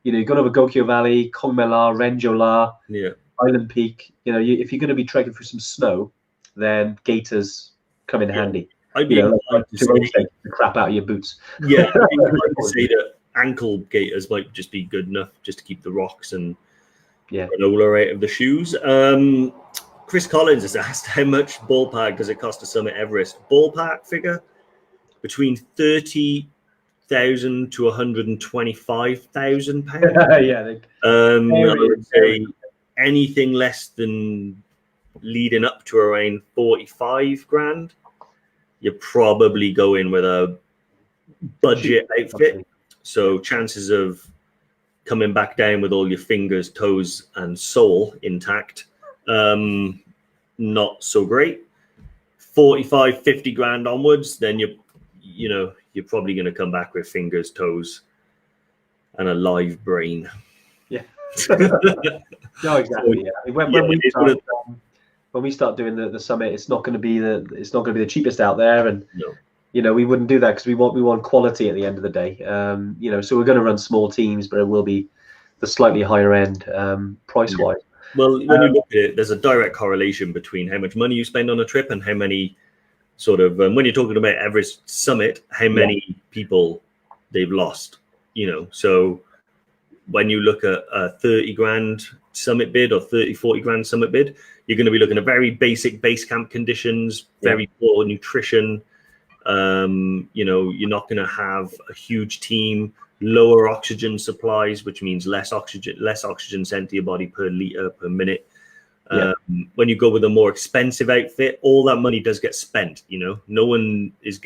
you've gone over Gokyo Valley, Kongmela, Renjola, Island Peak. If you're going to be trekking through some snow, then gaiters come in handy. I'd be to take the crap out of your boots. Yeah, I'd like to say that ankle gaiters might just be good enough just to keep the rocks and granola out of the shoes. Chris Collins has asked how much ballpark does it cost to summit Everest? Ballpark figure between 30,000 to 125,000 pounds. Yeah, I would say anything less than leading up to around 45 grand. You're probably going with a budget outfit. So chances of coming back down with all your fingers, toes, and sole intact, not so great. 45, 50 grand onwards, then you're probably going to come back with fingers, toes, and a live brain. Yeah. No, exactly. Yeah. When we start doing the summit, it's not going to be the cheapest out there, and No. we wouldn't do that because we want quality at the end of the day. So we're going to run small teams, but it will be the slightly higher end price wise. Well, when you look at it, there's a direct correlation between how much money you spend on a trip and how many sort of when you're talking about Everest summit, how many people they've lost. So when you look at a 30 grand summit bid or 40 grand summit bid, you're going to be looking at very basic base camp conditions, very poor nutrition. You're not going to have a huge team, lower oxygen supplies, which means less oxygen sent to your body per liter per minute. When you go with a more expensive outfit, all that money does get spent. No one is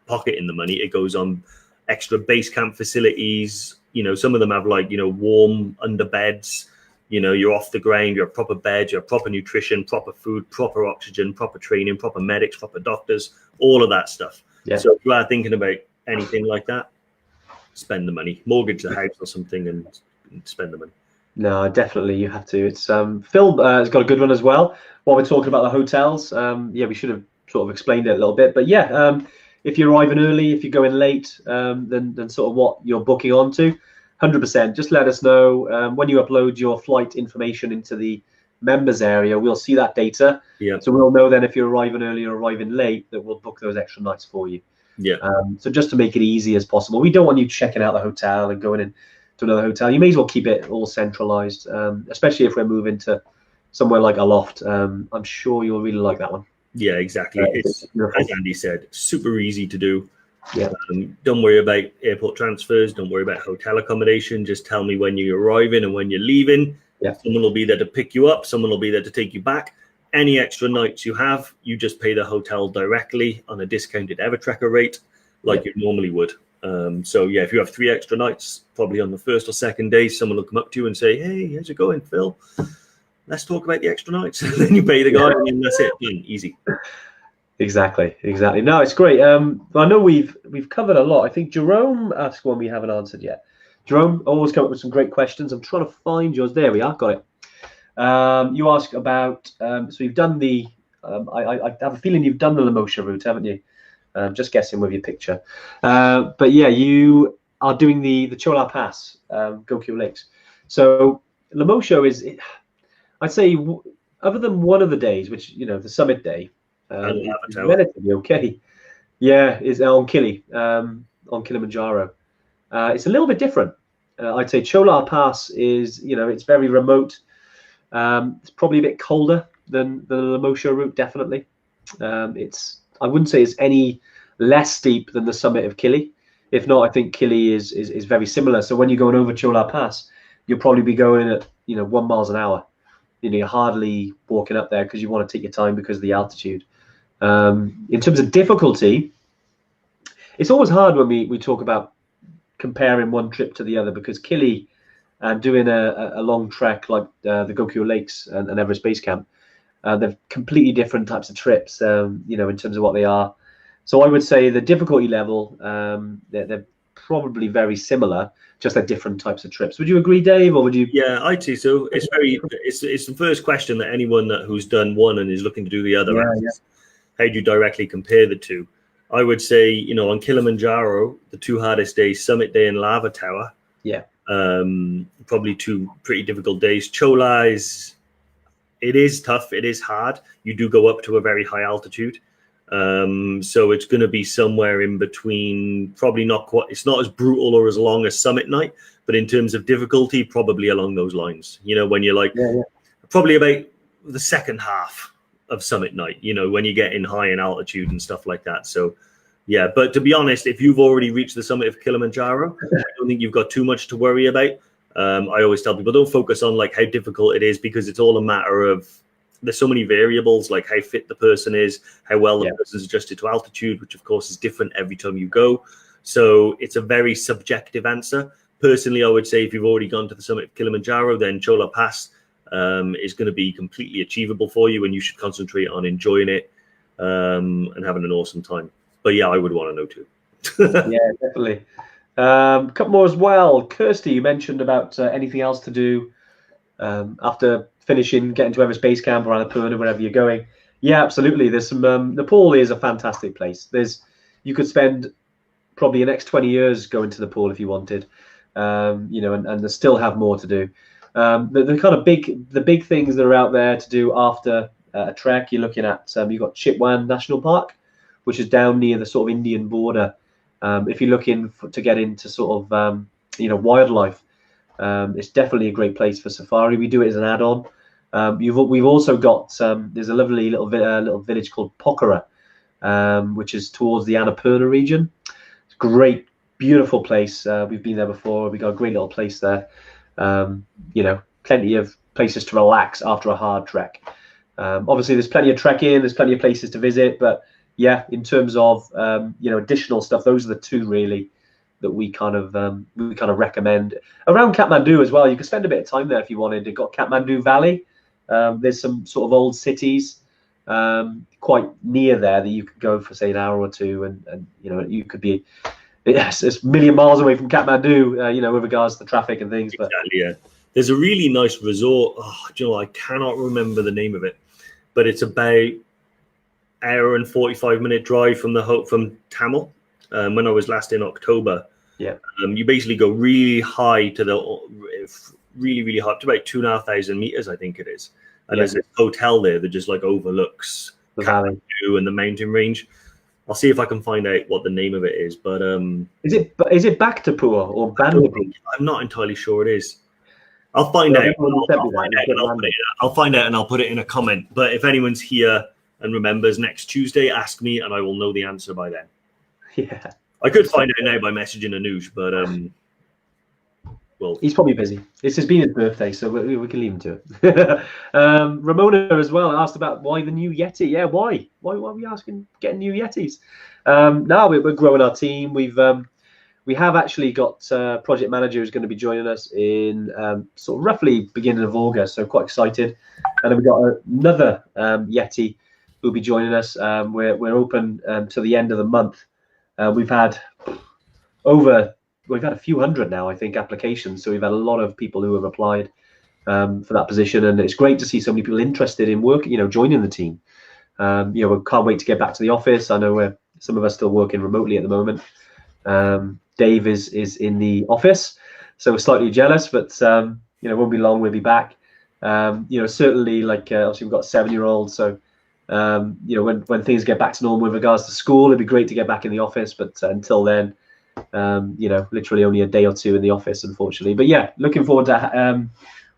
pocketing the money. It goes on extra base camp facilities. Some of them have warm under beds. You're off the ground, you have proper beds, you have proper nutrition, proper food, proper oxygen, proper training, proper medics, proper doctors, all of that stuff. So if you are thinking about anything like that, spend the money, mortgage the house or something and spend the money. No, definitely you have to. It's Phil has got a good one as well. While we're talking about the hotels, we should have sort of explained it a little bit, but if you're arriving early, if you're going late, then sort of what you're booking onto, 100%. Just let us know when you upload your flight information into the members area. We'll see that data. So we'll know then if you're arriving early or arriving late that we'll book those extra nights for you. So just to make it easy as possible, we don't want you checking out the hotel and going in to another hotel. You may as well keep it all centralized, especially if we're moving to somewhere like a loft. I'm sure you'll really like that one. Yeah, exactly. It's, as Andy said, super easy to do. Don't worry about airport transfers. Don't worry about hotel accommodation. Just tell me when you're arriving and when you're leaving. Someone will be there to pick you up. Someone will be there to take you back. Any extra nights you have, you just pay the hotel directly on a discounted EverTrekker rate like you normally would. If you have 3 extra nights, probably on the first or second day, someone will come up to you and say, "Hey, how's it going, Phil? Let's talk about the extra nights." And then you pay the guy and that's it. Easy. Exactly. No, it's great. I know we've covered a lot. I think Jerome asked one we haven't answered yet. Jerome always come up with some great questions. I'm trying to find yours. There we are. Got it. You ask about, so you've done the, I have a feeling you've done the Lemosha route, haven't you? Just guessing with your picture. But yeah, you are doing the Chola Pass, Gokyo Lakes. So Lemosha is, I'd say, other than one of the days, which, the summit day, is relatively okay. Yeah, is on Kili, on Kilimanjaro. It's a little bit different. I'd say Chola Pass is, it's very remote. It's probably a bit colder than the Lemosha route, definitely. I wouldn't say it's any less steep than the summit of Kili. If not, I think Kili is very similar. So when you're going over Chola Pass, you'll probably be going at 1 mile an hour. You're hardly walking up there because you want to take your time because of the altitude. In terms of difficulty, it's always hard when we talk about comparing one trip to the other, because Kili and doing a long trek like the Gokyo Lakes and Everest Base Camp, they're completely different types of trips, in terms of what they are. So I would say the difficulty level, they're probably very similar, just they're different types of trips. Would you agree, Dave, or would you? Yeah, I'd say so. It's the first question that anyone who's done one and is looking to do the other asks. How do you directly compare the two? I would say, on Kilimanjaro, the 2 hardest days, Summit Day and Lava Tower. Probably 2 pretty difficult days. Chola it is tough. It is hard. You do go up to a very high altitude. So it's going to be somewhere in between, probably not quite, it's not as brutal or as long as Summit Night, but in terms of difficulty, probably along those lines, when you're probably about the second half of Summit Night, when you get in high in altitude and stuff like that. So yeah, but to be honest, if you've already reached the summit of Kilimanjaro, I don't think you've got too much to worry about. I always tell people, don't focus on how difficult it is, because it's all a matter of, there's so many variables, like how fit the person is, how well the person's adjusted to altitude, which of course is different every time you go. So it's a very subjective answer. Personally, I would say if you've already gone to the summit of Kilimanjaro, then Chola Pass is going to be completely achievable for you, and you should concentrate on enjoying it and having an awesome time. But yeah, I would want to know too. Yeah, definitely. A couple more as well. Kirsty, you mentioned about anything else to do after finishing, getting to Everest Base Camp or Annapurna, wherever you're going. Yeah, absolutely. There's some. Nepal is a fantastic place. You could spend probably the next 20 years going to Nepal if you wanted, and they still have more to do. The kind of big things that are out there to do after a trek, you're looking at. You've got Chitwan National Park, which is down near the sort of Indian border. If you're looking to get into sort of wildlife, it's definitely a great place for safari. We do it as an add-on. We've also got there's a lovely little village called Pokhara, which is towards the Annapurna region. It's a great, beautiful place. We've been there before. We got a great little place there. Plenty of places to relax after a hard trek. Obviously, there's plenty of trekking. There's plenty of places to visit. But yeah, in terms of additional stuff, those are the two really that we kind of recommend. Around Kathmandu as well, you can spend a bit of time there if you wanted. You've got Kathmandu Valley. There's some sort of old cities quite near there that you could go for, say, an hour or two, and you could be it's a million miles away from Kathmandu, with regards to traffic and things. But exactly, yeah. There's a really nice resort. I cannot remember the name of it, but it's about hour and 45-minute drive from Tamil. When I was last in October, yeah, you basically go really high to really high, up to about 2,500 meters, I think it is. And there's a hotel there that just like overlooks the valley and the mountain range. I'll see if I can find out what the name of it is. But is it Bhaktapur or Bandapur? I'm not entirely sure it is. I'll find out. I'll find out and I'll put it in a comment. But if anyone's here and remembers next Tuesday, ask me and I will know the answer by then. Yeah, I could find out now by messaging Anuj, but well, he's probably busy. It's been his birthday, so we can leave him to it. Ramona as well asked about why the new Yeti. Yeah, why are we asking getting new Yetis? Now we're growing our team. We have actually got a project manager who's going to be joining us in sort of roughly beginning of August, so quite excited. And then we've got another Yeti who'll be joining us. We're open to the end of the month. We've had a few hundred now, I think, applications. So we've had a lot of people who have applied for that position, and it's great to see so many people interested in working, joining the team. We can't wait to get back to the office. I know some of us still working remotely at the moment. Dave is in the office, so we're slightly jealous, but won't be long. We'll be back. Certainly, obviously we've got a 7-year-old, so. When things get back to normal with regards to school, it'd be great to get back in the office. But until then, literally only a day or two in the office, unfortunately. But yeah, looking forward to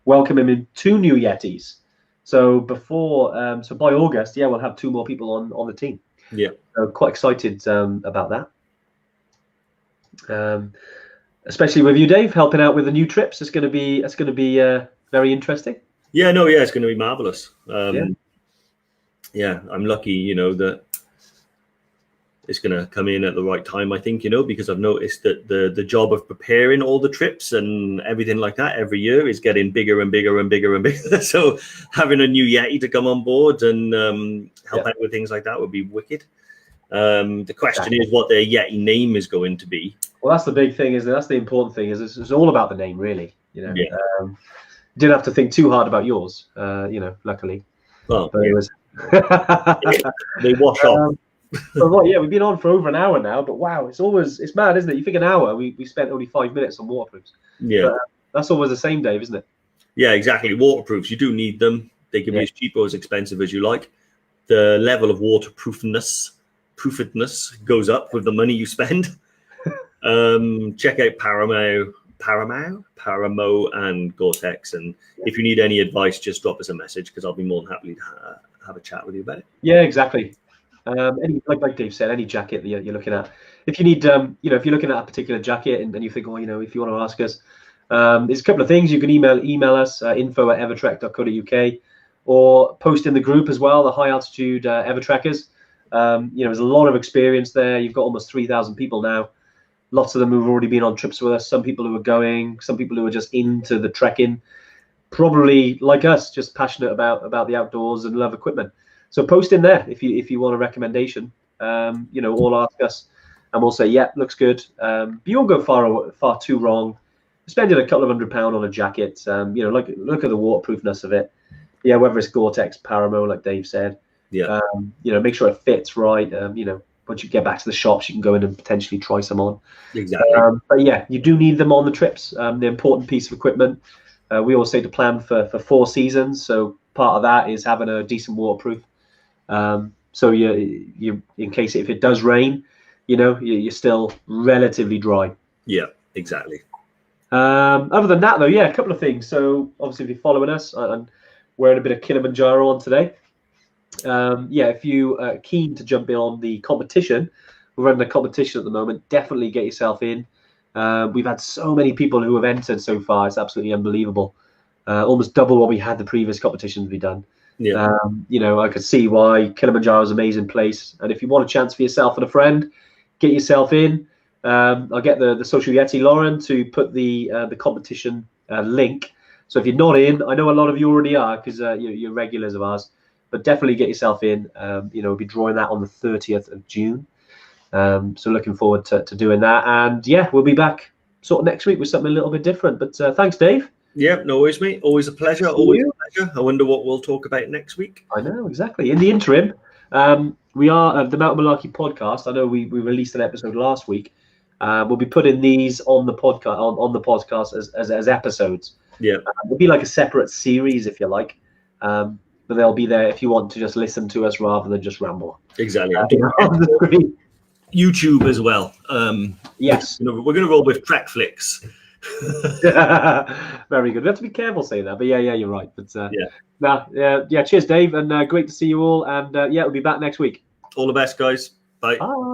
welcoming in 2 new Yetis. So so by August, we'll have 2 more people on the team. Yeah, so quite excited about that. Especially with you, Dave, helping out with the new trips. It's going to be very interesting. Yeah, it's going to be marvelous. Yeah, I'm lucky, that it's going to come in at the right time, I think, because I've noticed that the job of preparing all the trips and everything like that every year is getting bigger and bigger and bigger and bigger. So having a new Yeti to come on board and help out with things like that would be wicked. The question is what their Yeti name is going to be. Well, that's the big thing, isn't it? That's the important thing. It's all about the name, really. You didn't have to think too hard about yours, luckily. Well, but it was... they wash off. We've been on for over an hour now, but wow, it's mad, isn't it? You think an hour, we spent only 5 minutes on waterproofs. Yeah, but, that's always the same, Dave, isn't it? Yeah, exactly. Waterproofs, you do need them. They can be as cheap or as expensive as you like. The level of waterproofedness goes up with the money you spend. Check out Paramo, and Goretex, and if you need any advice, just drop us a message because I'll be more than happy to have a chat with you about it. Yeah, exactly. Like Dave said, any jacket that you're looking at, if you need, if you're looking at a particular jacket and you think, if you want to ask us, there's a couple of things. You can email us info@evertrek.co.uk, or post in the group as well, the high altitude EverTrekkers. There's a lot of experience there. You've got almost 3,000 people now. Lots of them who've already been on trips with us. Some people who are going, some people who are just into the trekking, probably like us, just passionate about the outdoors and love equipment. So post in there if you want a recommendation, or ask us. and we'll say, yeah, looks good. But you won't go far too wrong. Spending a couple of £100 on a jacket, look at the waterproofness of it. Yeah, whether it's Goretex, Paramo, like Dave said. Yeah. Make sure it fits right. Once you get back to the shops, you can go in and potentially try some on. Exactly. But yeah, you do need them on the trips. The important piece of equipment. We always say to plan for 4 seasons. So part of that is having a decent waterproof. So you in case if it does rain, you're still relatively dry. Yeah, exactly. Other than that, though, yeah, a couple of things. So obviously, if you're following us, I'm wearing a bit of Kilimanjaro on today. If you are keen to jump in on the competition, we're running a competition at the moment. Definitely get yourself in. We've had so many people who have entered so far. It's absolutely unbelievable. Almost double what we had the previous competitions we've done. Yeah. I could see why Kilimanjaro is an amazing place. And if you want a chance for yourself and a friend, get yourself in. I'll get the Social Yeti Lauren to put the competition link. So if you're not in, I know a lot of you already are because you're regulars of ours. But definitely get yourself in. We'll be drawing that on the 30th of June. So looking forward to doing that. And yeah, we'll be back sort of next week with something a little bit different. But thanks, Dave. Yeah, no worries, mate. Always a pleasure. Always a pleasure. I wonder what we'll talk about next week. I know, exactly. In the interim, we are the Mountain Malarkey podcast. I know we released an episode last week. We'll be putting these on the podcast on the podcast as episodes. Yeah, it'll be like a separate series if you like. But they'll be there if you want to just listen to us rather than just ramble. Exactly. On the screen. YouTube as well. Yes. We're going to roll with Trek Flicks. Very good. We have to be careful saying that, but yeah, you're right. But cheers, Dave, and great to see you all. And we'll be back next week. All the best, guys. Bye. Bye.